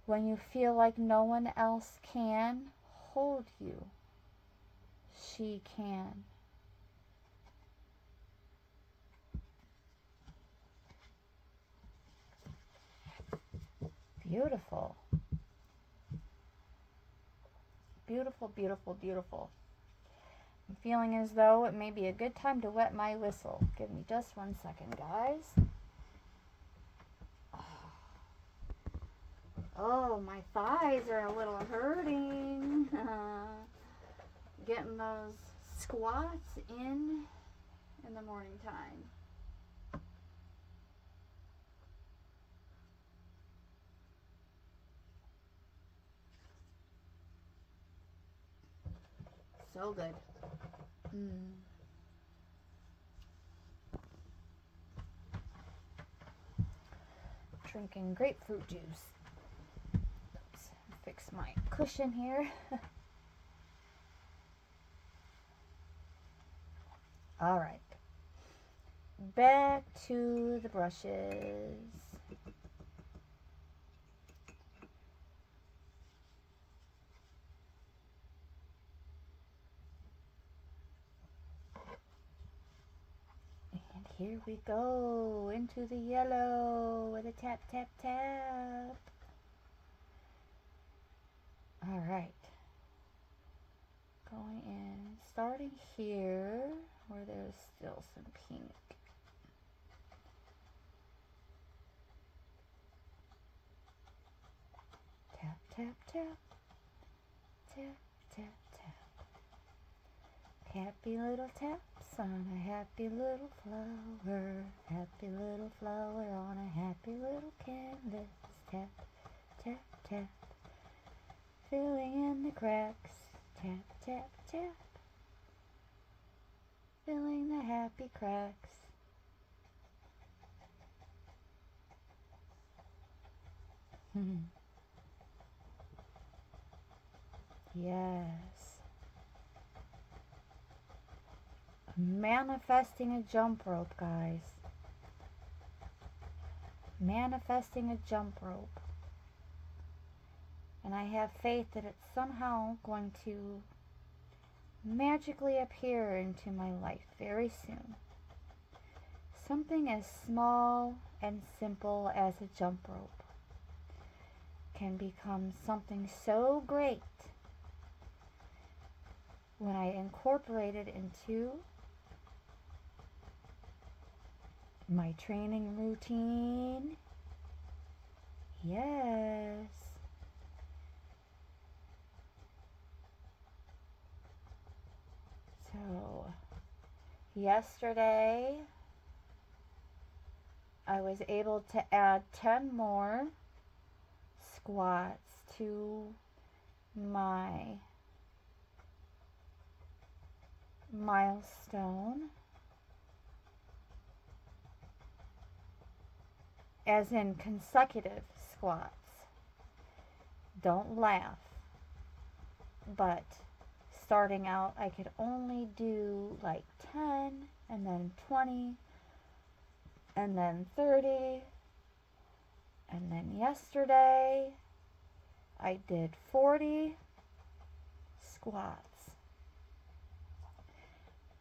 When you feel like no one else can hold you, she can. Beautiful. Beautiful, beautiful, beautiful. I'm feeling as though it may be a good time to wet my whistle. Give me just 1 second, guys. Oh, my thighs are a little hurting. Getting those squats in the morning time. So good. Drinking grapefruit juice. Oops, fix my cushion here. All right. Back to the brushes. And here we go into the yellow with a tap, tap, tap. All right. Going in, starting here where there's still some pink. Tap, tap, tap. Tap, tap, tap. Happy little taps on a happy little flower. Happy little flower on a happy little canvas. Tap, tap, tap. Filling in the cracks. Tap, tap, tap. Filling the happy cracks. Yes. Manifesting a jump rope, guys. Manifesting a jump rope. And I have faith that it's somehow going to magically appear into my life very soon. Something as small and simple as a jump rope can become something so great when I incorporate it into my training routine. Yes. So, yesterday I was able to add 10 more squats to my milestone, as in consecutive squats. Don't laugh, but starting out I could only do like 10 and then 20 and then 30, and then yesterday I did 40 squats.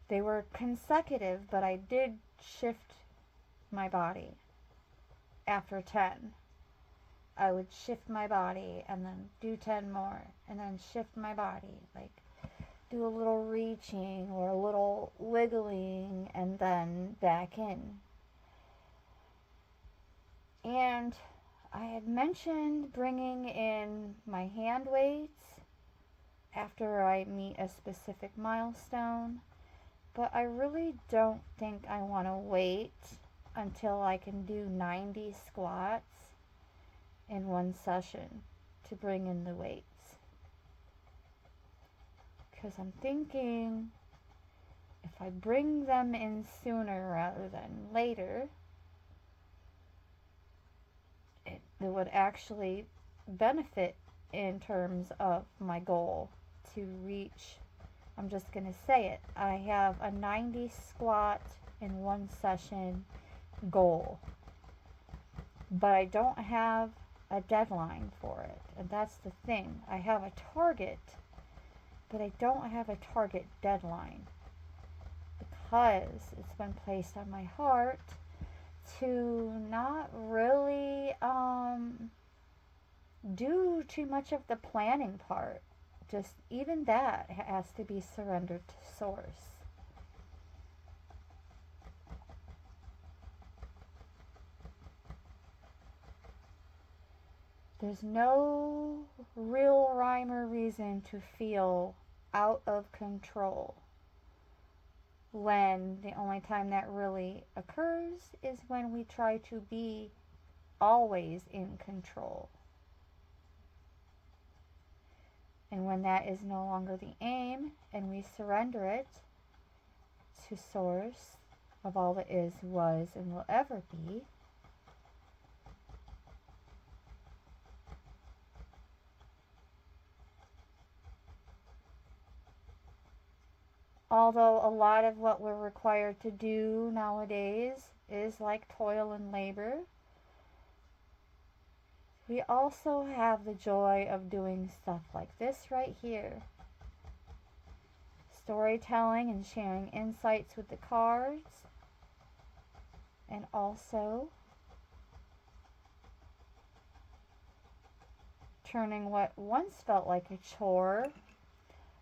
They were consecutive, but I did shift my body. After 10, I would shift my body and then do 10 more and then shift my body, like do a little reaching or a little wiggling and then back in. And I had mentioned bringing in my hand weights after I meet a specific milestone, but I really don't think I want to wait until I can do 90 squats in one session to bring in the weights. Because I'm thinking if I bring them in sooner rather than later, it would actually benefit in terms of my goal to reach. I'm just going to say it. I have a 90 squat in one session goal, but I don't have a deadline for it. And that's the thing. I have a target, but I don't have a target deadline because it's been placed on my heart to not really do too much of the planning part. Just even that has to be surrendered to Source. There's no real rhyme or reason to feel out of control when the only time that really occurs is when we try to be always in control. And when that is no longer the aim and we surrender it to Source of all that is, was, and will ever be, although a lot of what we're required to do nowadays is like toil and labor, we also have the joy of doing stuff like this right here. Storytelling and sharing insights with the cards, and also turning what once felt like a chore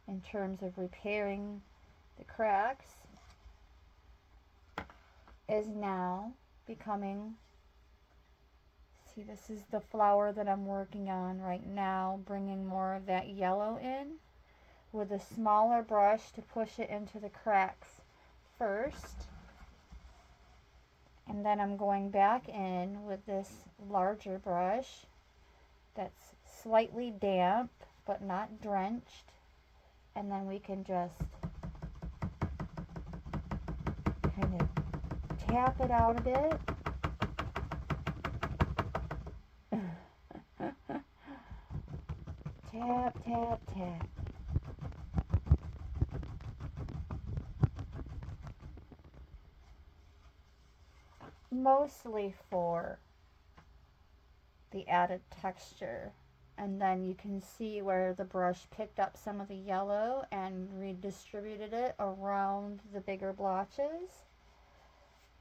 in terms of repairing the cracks is now becoming, see, this is the flower that I'm working on right now, bringing more of that yellow in with a smaller brush to push it into the cracks first. And then I'm going back in with this larger brush that's slightly damp but not drenched. And then we can just kind of tap it out a bit. Tap, tap, tap. mostly for the added texture. And then you can see where the brush picked up some of the yellow and redistributed it around the bigger blotches,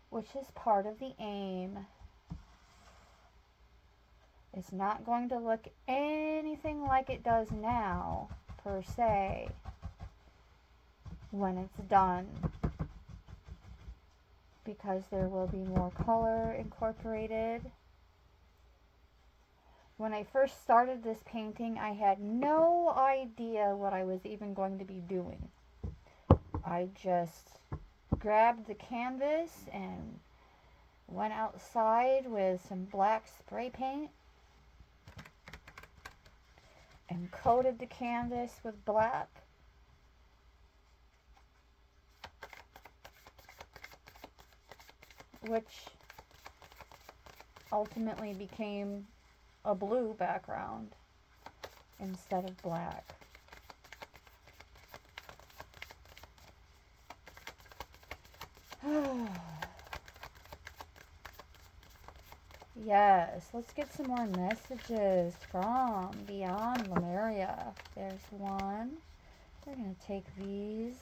which is part of the aim. It's not going to look anything like it does now, per se, when it's done, because there will be more color incorporated. When I first started this painting, I had no idea what I was even going to be doing. I just grabbed the canvas and went outside with some black spray paint and coated the canvas with black. Which ultimately became a blue background instead of black. Yes, let's get some more messages from beyond Lemuria. There's one. We're going to take these.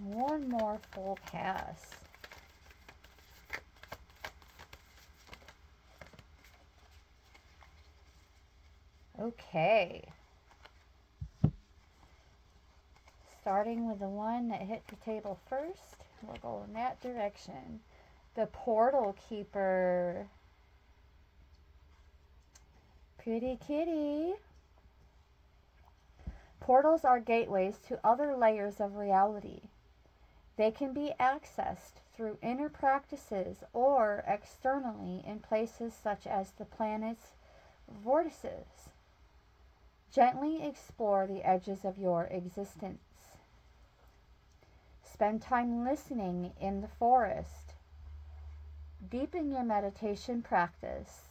One more full pass. Okay. Starting with the one that hit the table first, we'll go in that direction. The Portal Keeper. Pretty kitty. Portals are gateways to other layers of reality. They can be accessed through inner practices or externally in places such as the planet's vortices. Gently explore the edges of your existence. Spend time listening in the forest. Deepen your meditation practice.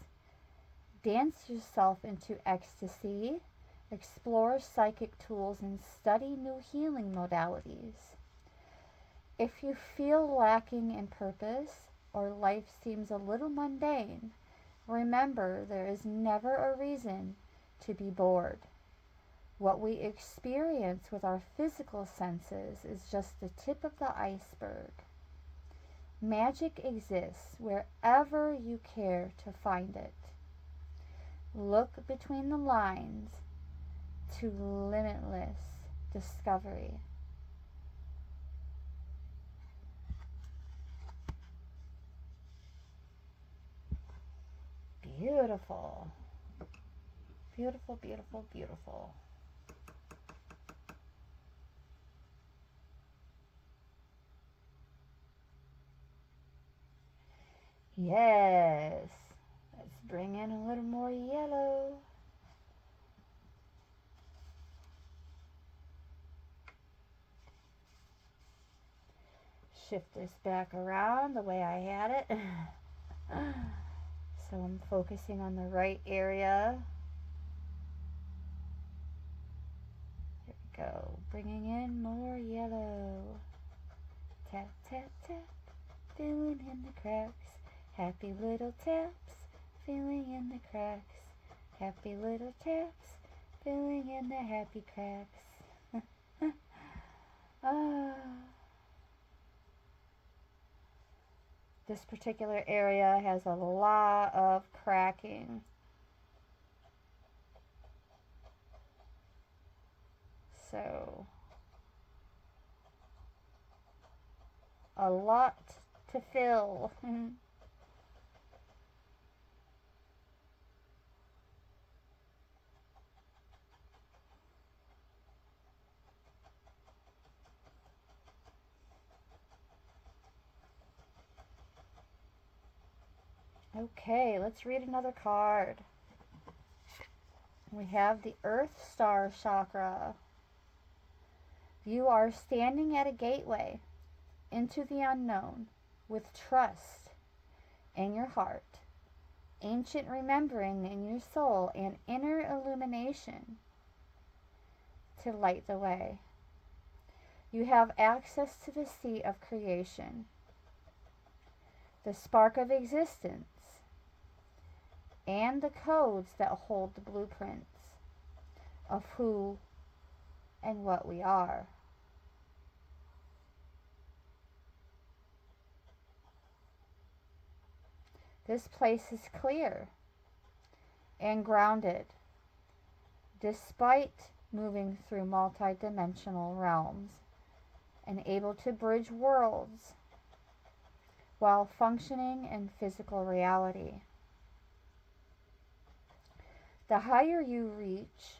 Dance yourself into ecstasy. Explore psychic tools and study new healing modalities. If you feel lacking in purpose or life seems a little mundane, remember there is never a reason to be bored. What we experience with our physical senses is just the tip of the iceberg. Magic exists wherever you care to find it. Look between the lines to limitless discovery. Beautiful. Beautiful, beautiful, beautiful. Yes. Let's bring in a little more yellow. Shift this back around the way I had it. So I'm focusing on the right area. There we go. Bringing in more yellow. Tap, tap, tap. Filling in the cracks. Happy little taps. Filling in the cracks. Happy little taps. Filling in the happy cracks. Ah. This particular area has a lot of cracking. So, a lot to fill. Okay, let's read another card. We have the Earth Star Chakra. You are standing at a gateway into the unknown with trust in your heart, ancient remembering in your soul, and inner illumination to light the way. You have access to the sea of creation. the spark of existence, and the codes that hold the blueprints of who and what we are. This place is clear and grounded, despite moving through multidimensional realms and able to bridge worlds while functioning in physical reality. The higher you reach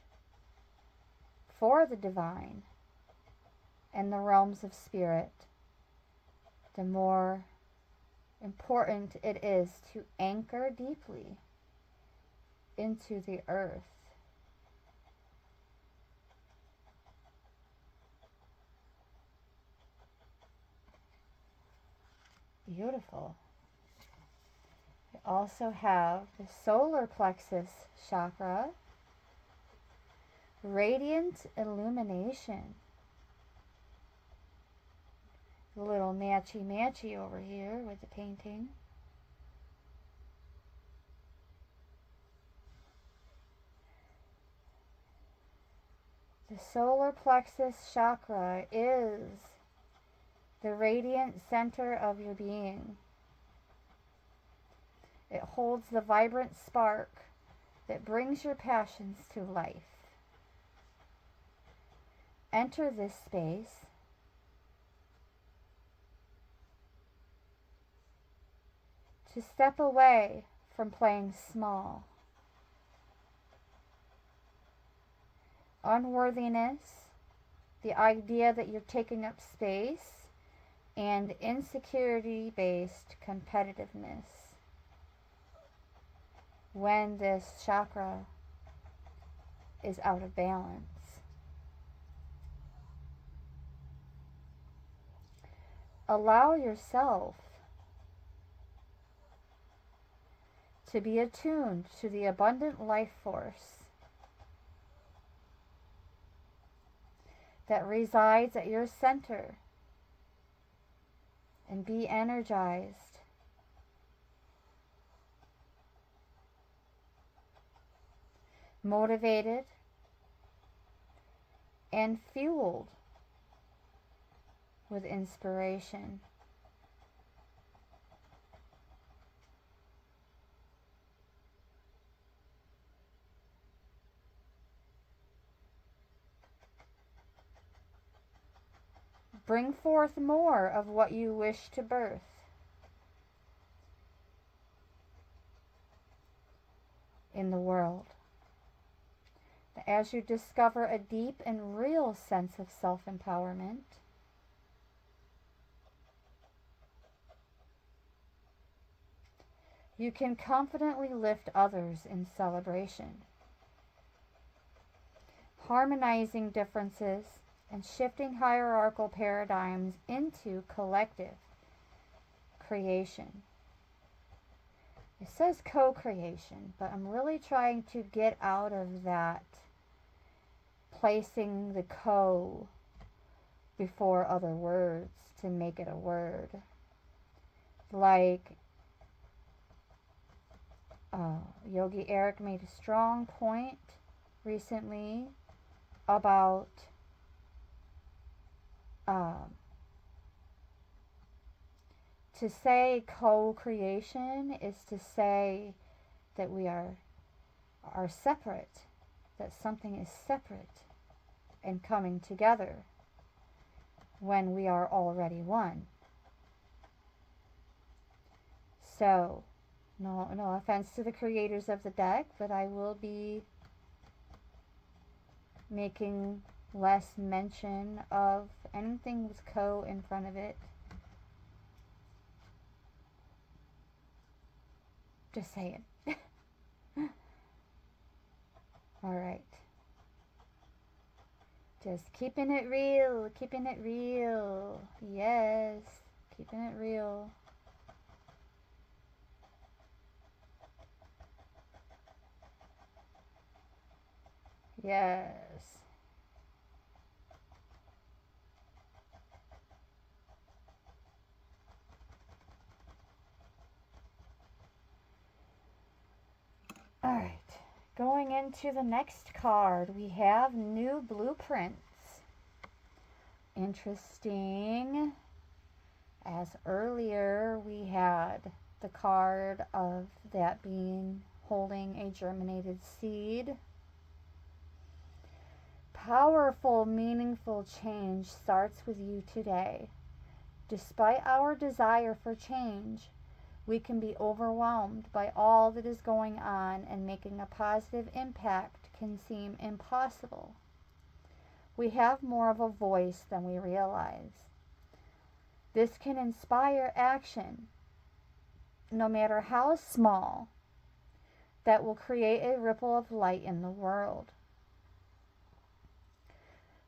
for the divine and the realms of spirit, the more important it is to anchor deeply into the earth. Beautiful. We also have the solar plexus chakra, radiant illumination. A little matchy over here with the painting. The solar plexus chakra is the radiant center of your being. It holds the vibrant spark that brings your passions to life. Enter this space to step away from playing small. Unworthiness, the idea that you're taking up space, and insecurity-based competitiveness. When this chakra is out of balance. Allow yourself to be attuned to the abundant life force that resides at your center and be energized. Motivated and fueled with inspiration. Bring forth more of what you wish to birth. In the world. As you discover a deep and real sense of self-empowerment, you can confidently lift others in celebration, harmonizing differences and shifting hierarchical paradigms into collective creation. It says co-creation, but I'm really trying to get out of that placing the co before other words to make it a word. Like Yogi Eric made a strong point recently about to say co-creation is to say that we are separate, that something is separate and coming together when we are already one. So, no offense to the creators of the deck, but I will be making less mention of anything with co in front of it. Just saying. Alright. Just keeping it real, keeping it real. Yes, keeping it real. Yes. Going into the next card, we have new blueprints. Interesting. As earlier we had the card of that being holding a germinated seed. Powerful, meaningful change starts with you today. Despite our desire for change, we can be overwhelmed by all that is going on, and making a positive impact can seem impossible. We have more of a voice than we realize. This can inspire action, no matter how small, that will create a ripple of light in the world.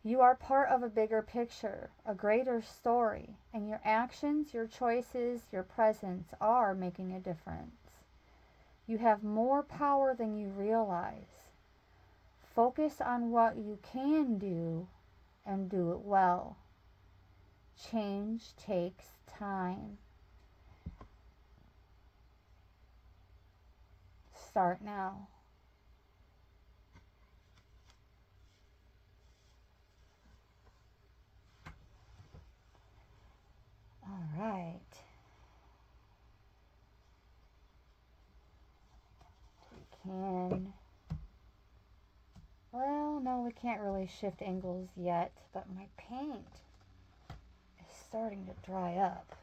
You are part of a bigger picture, a greater story, and your actions, your choices, your presence are making a difference. You have more power than you realize. Focus on what you can do and do it well. Change takes time. Start now. All right. Well, no, we can't really shift angles yet, but my paint is starting to dry up.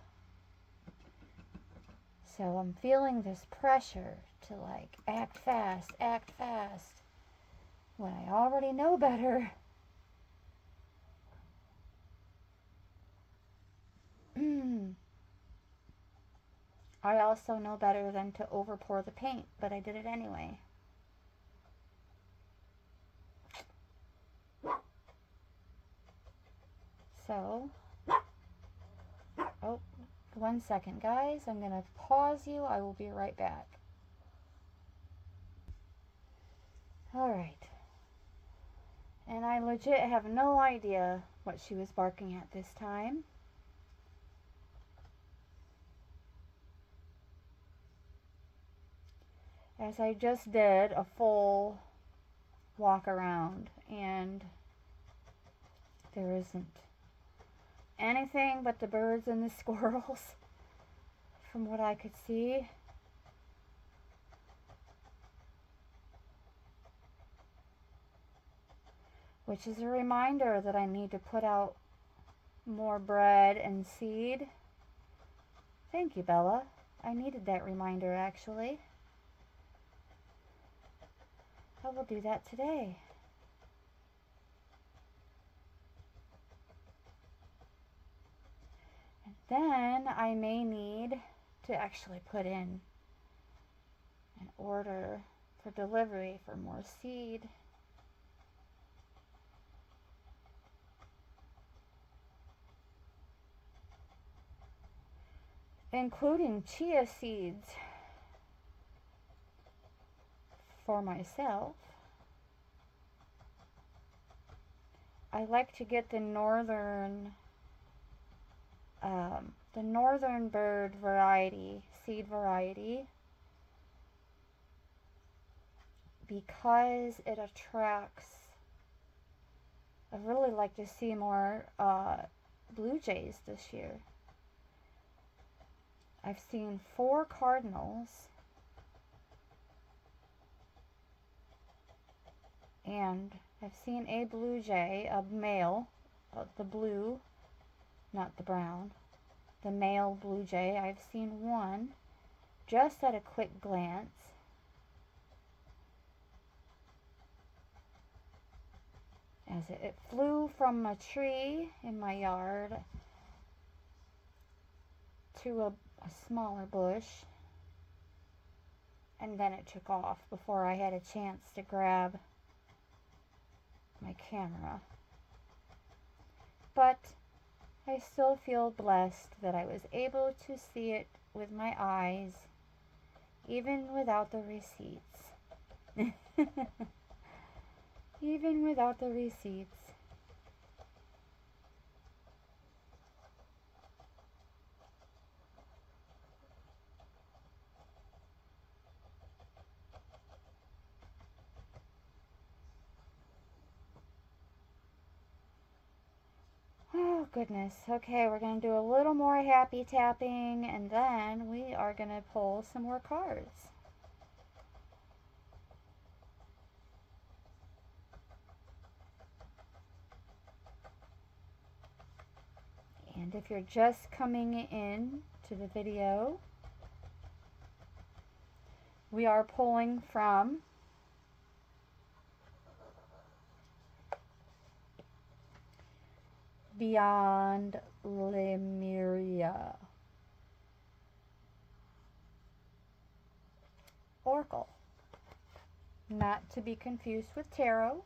So I'm feeling this pressure to like act fast, when I already know better. I also know better than to overpour the paint, but I did it anyway. So, oh, 1 second, guys. I'm going to pause you. I will be right back. Alright. And I legit have no idea what she was barking at this time. As I just did a full walk around, and there isn't anything but the birds and the squirrels from what I could see. Which is a reminder that I need to put out more bread and seed. Thank you, Bella. I needed that reminder, actually. I will do that today. And then I may need to actually put in an order for delivery for more seed. Including chia seeds for myself. I like to get the northern bird variety, seed variety, because it attracts. I'd really like to see more blue jays this year. I've seen 4 cardinals and I've seen a blue jay, a male, the blue, not the brown, the male blue jay. I've seen one just at a quick glance. As it flew from a tree in my yard to a smaller bush, and then it took off before I had a chance to grab my camera. But I still feel blessed that I was able to see it with my eyes, even without the receipts. Even without the receipts. Oh, goodness. Okay, we're going to do a little more happy tapping, and then we are going to pull some more cards. And if you're just coming in to the video, we are pulling from Beyond Lemuria Oracle. Not to be confused with tarot.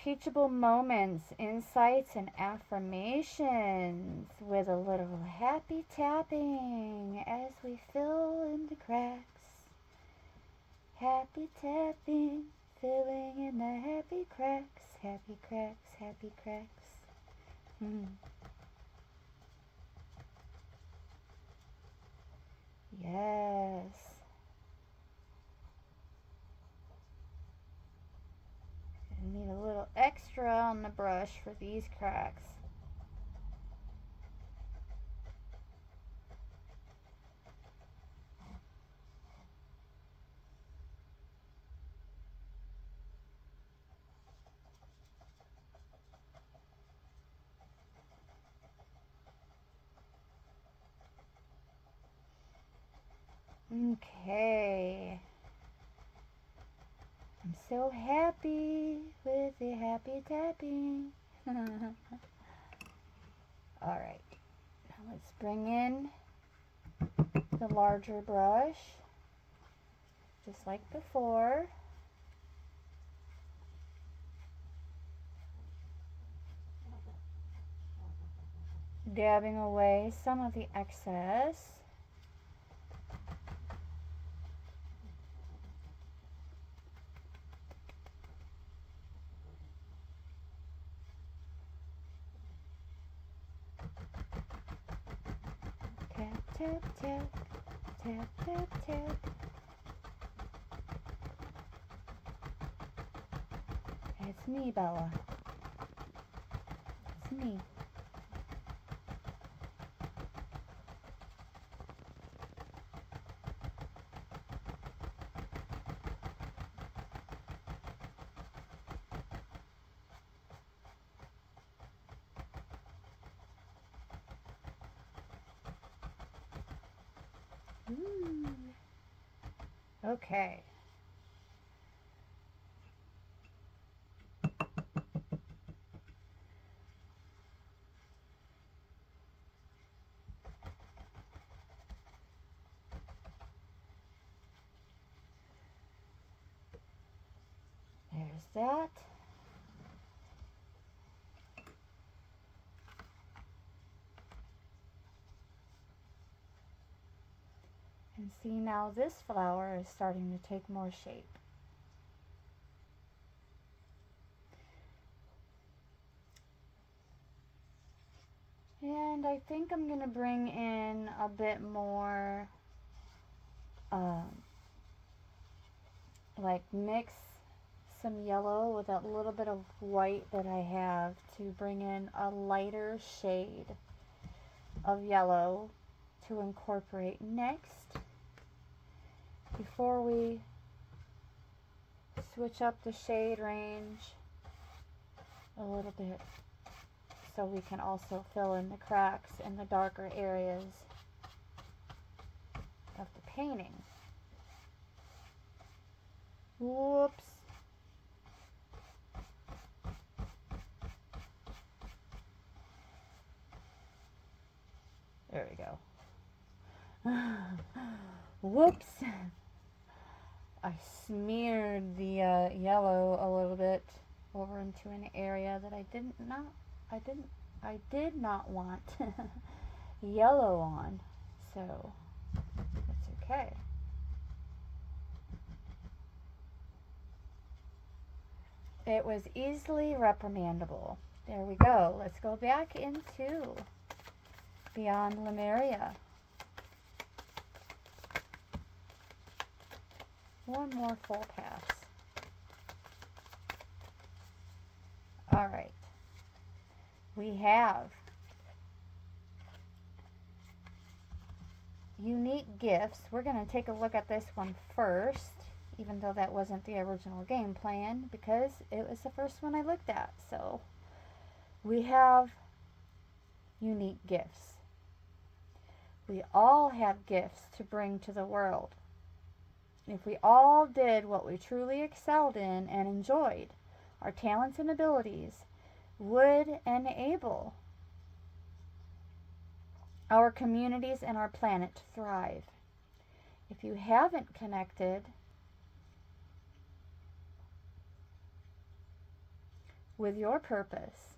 Teachable moments, insights, and affirmations with a little happy tapping as we fill in the cracks. Happy tapping, filling in the happy cracks, happy cracks, happy cracks. Yes. I need a little extra on the brush for these cracks. Okay. I'm so happy with the happy tapping. Alright, now let's bring in the larger brush, just like before. Dabbing away some of the excess. Tap, tap, tap, tap, tap, tap. It's me, Bella. It's me. Ooh. Okay. There's that. And see, now this flower is starting to take more shape. And I think I'm going to bring in a bit more, like mix some yellow with that little bit of white that I have to bring in a lighter shade of yellow to incorporate next before we switch up the shade range a little bit, so we can also fill in the cracks and the darker areas of the painting. Whoops. There we go. Whoops. I smeared the yellow a little bit over into an area that I did not want yellow on, so that's okay. It was easily reprimandable. There we go. Let's go back into Beyond Lemuria. One more full pass. All right. We have unique gifts. We're going to take a look at this one first, even though that wasn't the original game plan, because it was the first one I looked at. So we have unique gifts. We all have gifts to bring to the world. If we all did what we truly excelled in and enjoyed, our talents and abilities would enable our communities and our planet to thrive. If you haven't connected with your purpose,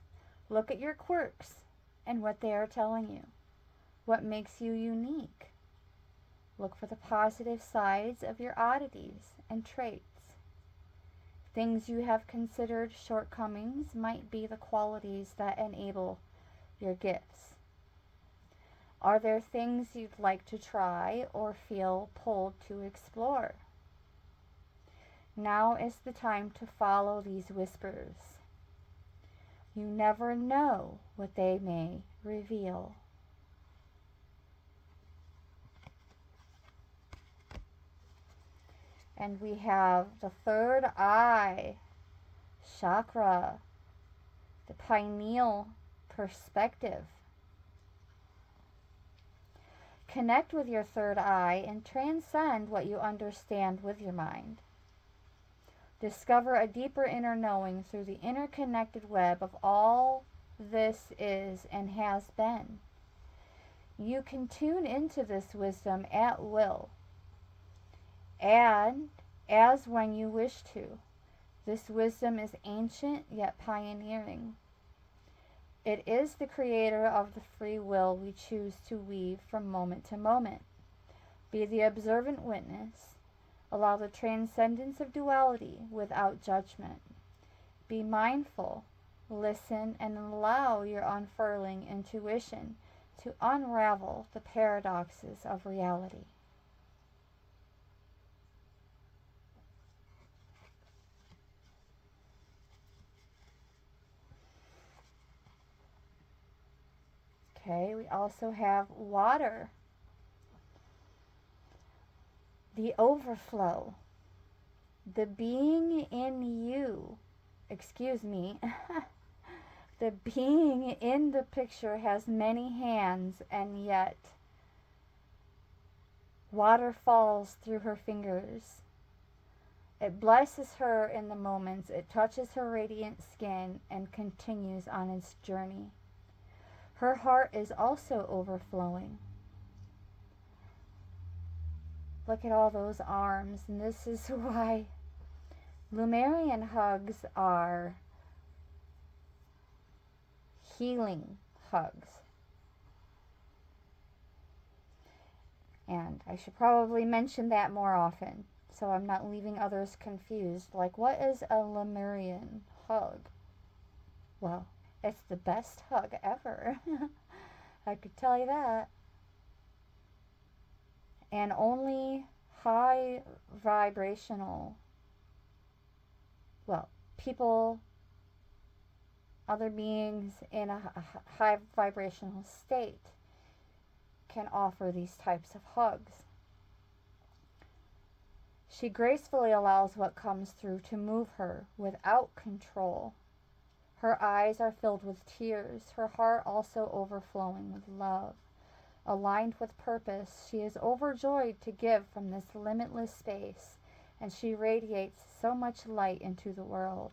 look at your quirks and what they are telling you. What makes you unique? Look for the positive sides of your oddities and traits. Things you have considered shortcomings might be the qualities that enable your gifts. Are there things you'd like to try or feel pulled to explore? Now is the time to follow these whispers. You never know what they may reveal. And we have the third eye chakra, the pineal perspective. Connect with your third eye and transcend what you understand with your mind. Discover a deeper inner knowing through the interconnected web of all this is and has been. You can tune into this wisdom at will, and as when you wish to. This wisdom is ancient yet pioneering. It is the creator of the free will we choose to weave from moment to moment. Be the observant witness. Allow the transcendence of duality without judgment. Be mindful, listen, and allow your unfurling intuition to unravel the paradoxes of reality. Okay, we also have water. The overflow. The being in you, the being in the picture has many hands, and yet water falls through her fingers. It blesses her in the moments. It touches her radiant skin and continues on its journey. Her heart is also overflowing. Look at all those arms, and this is why Lemurian hugs are healing hugs. And I should probably mention that more often, so I'm not leaving others confused. Like, what is a Lemurian hug? Well, it's the best hug ever. I could tell you that. And only high vibrational, people, other beings in a high vibrational state can offer these types of hugs. She gracefully allows what comes through to move her without control. Her eyes are filled with tears, her heart also overflowing with love. Aligned with purpose, she is overjoyed to give from this limitless space, and she radiates so much light into the world.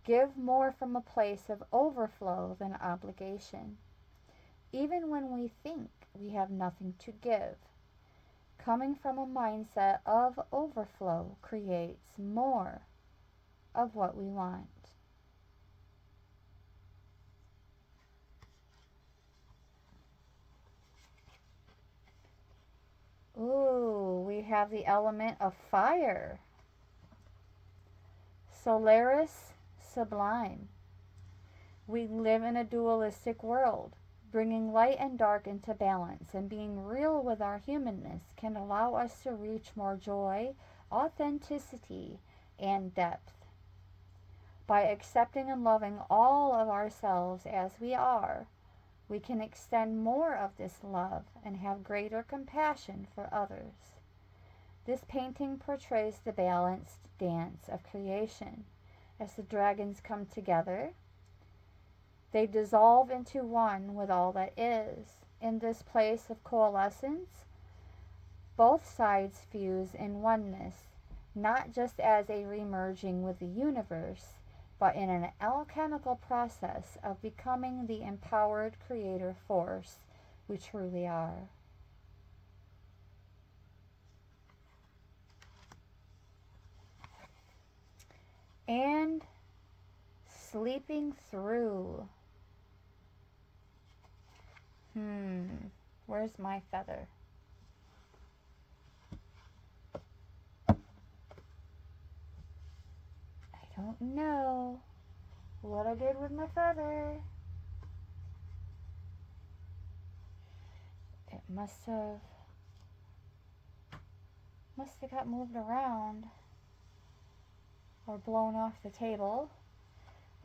Give more from a place of overflow than obligation. Even when we think we have nothing to give, coming from a mindset of overflow creates more of what we want. Ooh, we have the element of fire. Solaris sublime. We live in a dualistic world. Bringing light and dark into balance and being real with our humanness can allow us to reach more joy, authenticity, and depth. By accepting and loving all of ourselves as we are, we can extend more of this love and have greater compassion for others. This painting portrays the balanced dance of creation. As the dragons come together, they dissolve into one with all that is. In this place of coalescence, both sides fuse in oneness, not just as a remerging with the universe, but in an alchemical process of becoming the empowered creator force we truly are. And sleeping through. Where's my feather? I don't know what I did with my feather. It must have got moved around or blown off the table.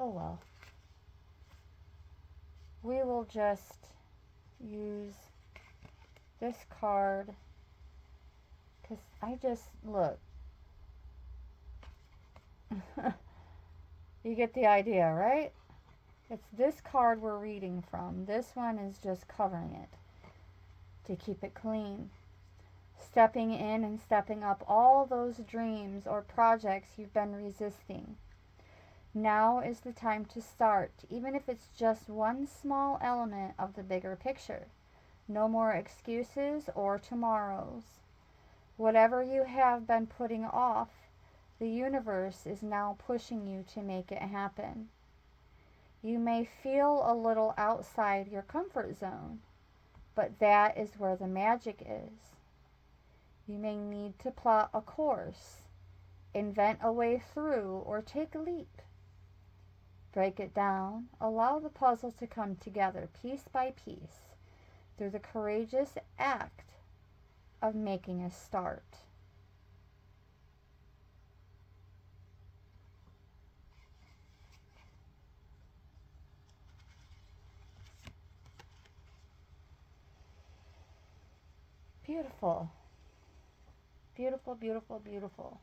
Oh well. We will just use this card because I just, look. You get the idea, right? It's this card we're reading from. This one is just covering it to keep it clean. Stepping in and stepping up all those dreams or projects you've been resisting. Now is the time to start, even if it's just one small element of the bigger picture. No more excuses or tomorrows. Whatever you have been putting off, the universe is now pushing you to make it happen. You may feel a little outside your comfort zone, but that is where the magic is. You may need to plot a course, invent a way through, or take a leap. Break it down, allow the puzzle to come together piece by piece through the courageous act of making a start. Beautiful. Beautiful, beautiful, beautiful.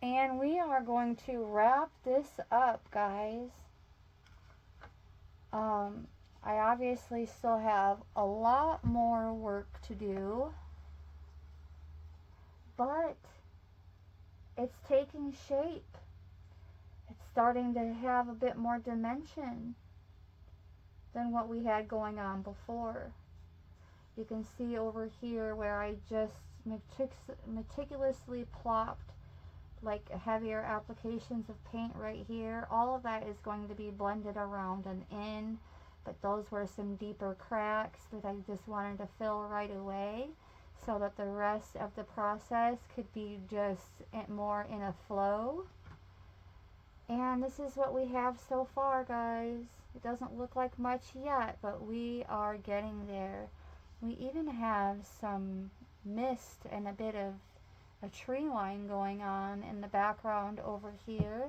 And we are going to wrap this up, guys. I obviously still have a lot more work to do, but it's taking shape. It's starting to have a bit more dimension than what we had going on before. You can see over here where I just meticulously plopped like heavier applications of paint right here. All of that is going to be blended around and in, but those were some deeper cracks that I just wanted to fill right away so that the rest of the process could be just more in a flow. And this is what we have so far, guys. It doesn't look like much yet, but we are getting there. We even have some mist and a bit of a tree line going on in the background over here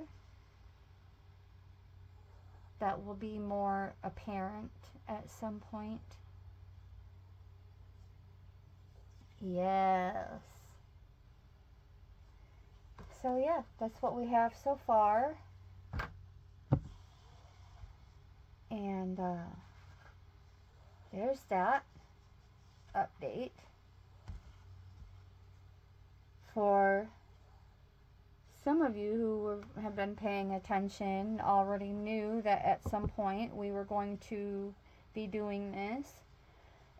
that will be more apparent at some point. Yes. So yeah, that's what we have so far. And there's that update. For some of you who have been paying attention already knew that at some point we were going to be doing this.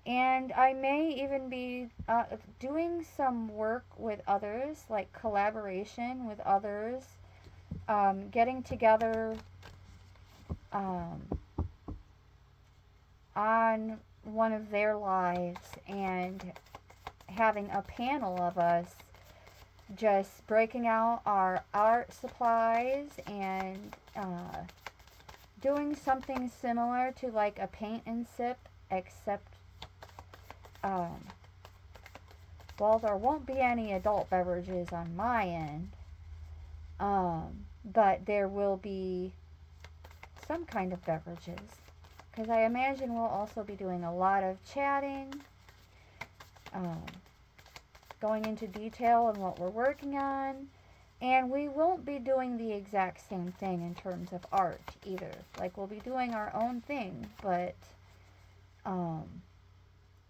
And I may even be doing some work with others, like collaboration with others, getting together on one of their lives and having a panel of us just breaking out our art supplies and doing something similar to like a paint and sip, except well, there won't be any adult beverages on my end. but there will be some kind of beverages. Because I imagine we'll also be doing a lot of chatting, um, going into detail on what we're working on. And we won't be doing the exact same thing in terms of art either. Like, we'll be doing our own thing, but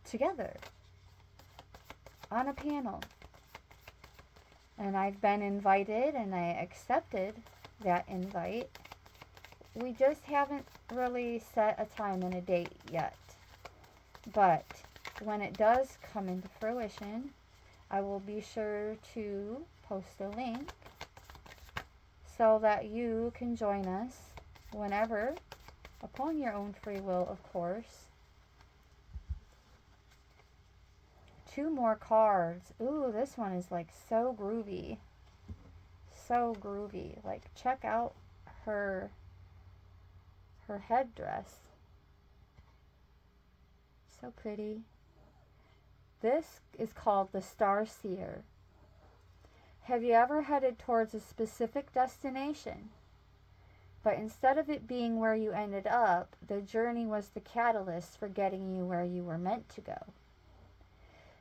together on a panel. And I've been invited and I accepted that invite. We just haven't really set a time and a date yet. But when it does come into fruition, I will be sure to post a link so that you can join us whenever, upon your own free will, of course. 2 more cards. Ooh, this one is like so groovy. So groovy. Like, check out her headdress. So pretty. This is called the Star Seer. Have you ever headed towards a specific destination, but instead of it being where you ended up, the journey was the catalyst for getting you where you were meant to go?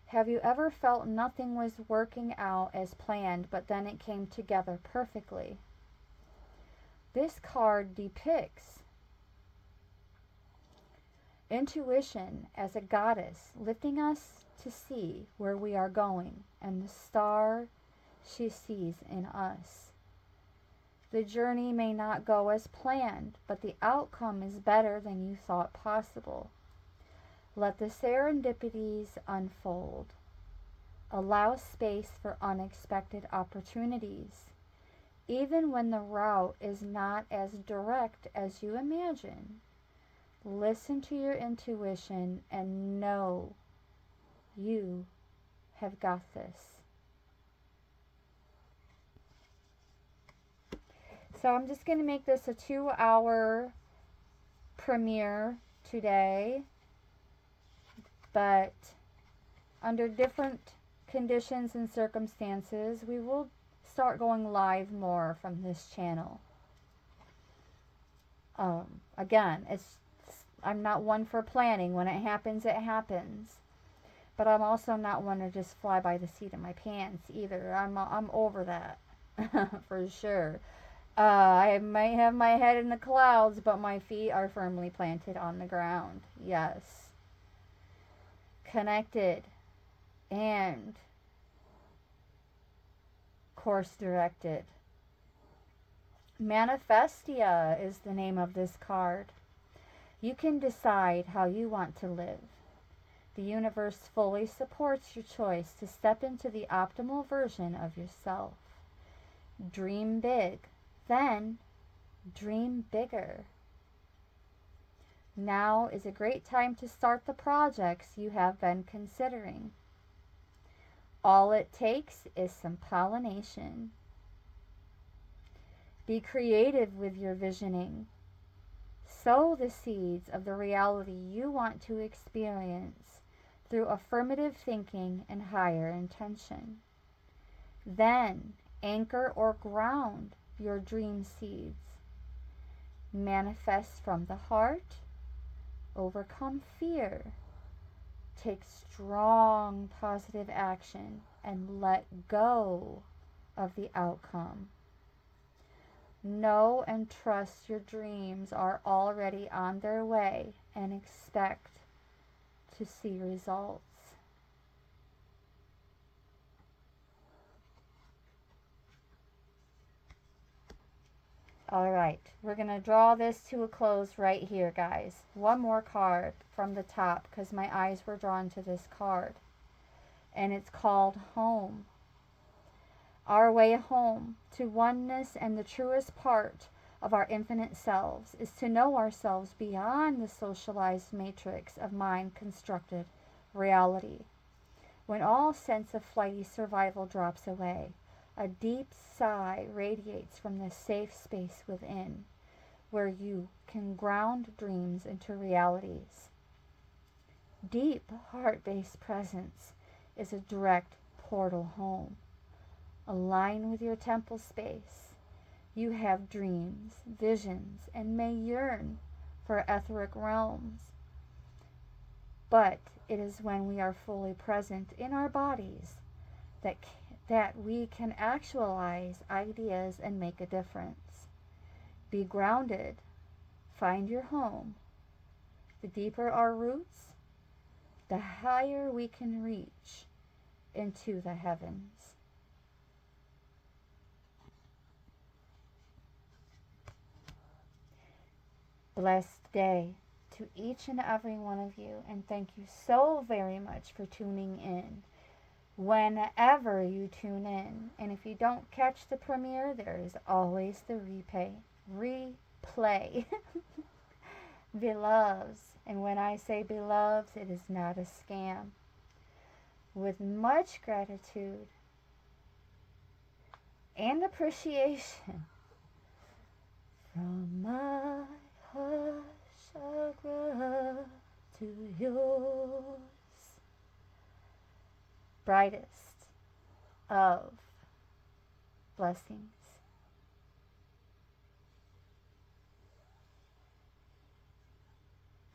Have you ever felt nothing was working out as planned, but then it came together perfectly? This card depicts intuition as a goddess lifting us to see where we are going and the star she sees in us. The journey may not go as planned, but the outcome is better than you thought possible. Let the serendipities unfold. Allow space for unexpected opportunities. Even when the route is not as direct as you imagine, listen to your intuition and know you have got this. So I'm just going to make this a 2-hour premiere today, but under different conditions and circumstances, we will start going live more from this channel. Again, I'm not one for planning. When it happens, it happens. But I'm also not one to just fly by the seat of my pants either. I'm over that for sure. I might have my head in the clouds, but my feet are firmly planted on the ground. Yes. Connected and course directed. Manifestia is the name of this card. You can decide how you want to live. The universe fully supports your choice to step into the optimal version of yourself. Dream big. Then, dream bigger. Now is a great time to start the projects you have been considering. All it takes is some pollination. Be creative with your visioning. Sow the seeds of the reality you want to experience through affirmative thinking and higher intention. Then, anchor or ground your dream seeds. Manifest from the heart. Overcome fear. Take strong positive action and let go of the outcome. Know and trust your dreams are already on their way and expect to see results. All right, we're going to draw this to a close right here, guys. One more card from the top because my eyes were drawn to this card. And it's called Home. Our way home to oneness and the truest part of our infinite selves is to know ourselves beyond the socialized matrix of mind-constructed reality. When all sense of flighty survival drops away, a deep sigh radiates from the safe space within, where you can ground dreams into realities. Deep heart-based presence is a direct portal home. Align with your temple space. You have dreams, visions, and may yearn for etheric realms. But it is when we are fully present in our bodies that we can actualize ideas and make a difference. Be grounded. Find your home. The deeper our roots, the higher we can reach into the heavens. Blessed day to each and every one of you, and thank you so very much for tuning in. Whenever you tune in, and if you don't catch the premiere, there is always the replay. Beloveds, and when I say beloveds, it is not a scam. With much gratitude and appreciation from my heart chakra to yours, brightest of blessings.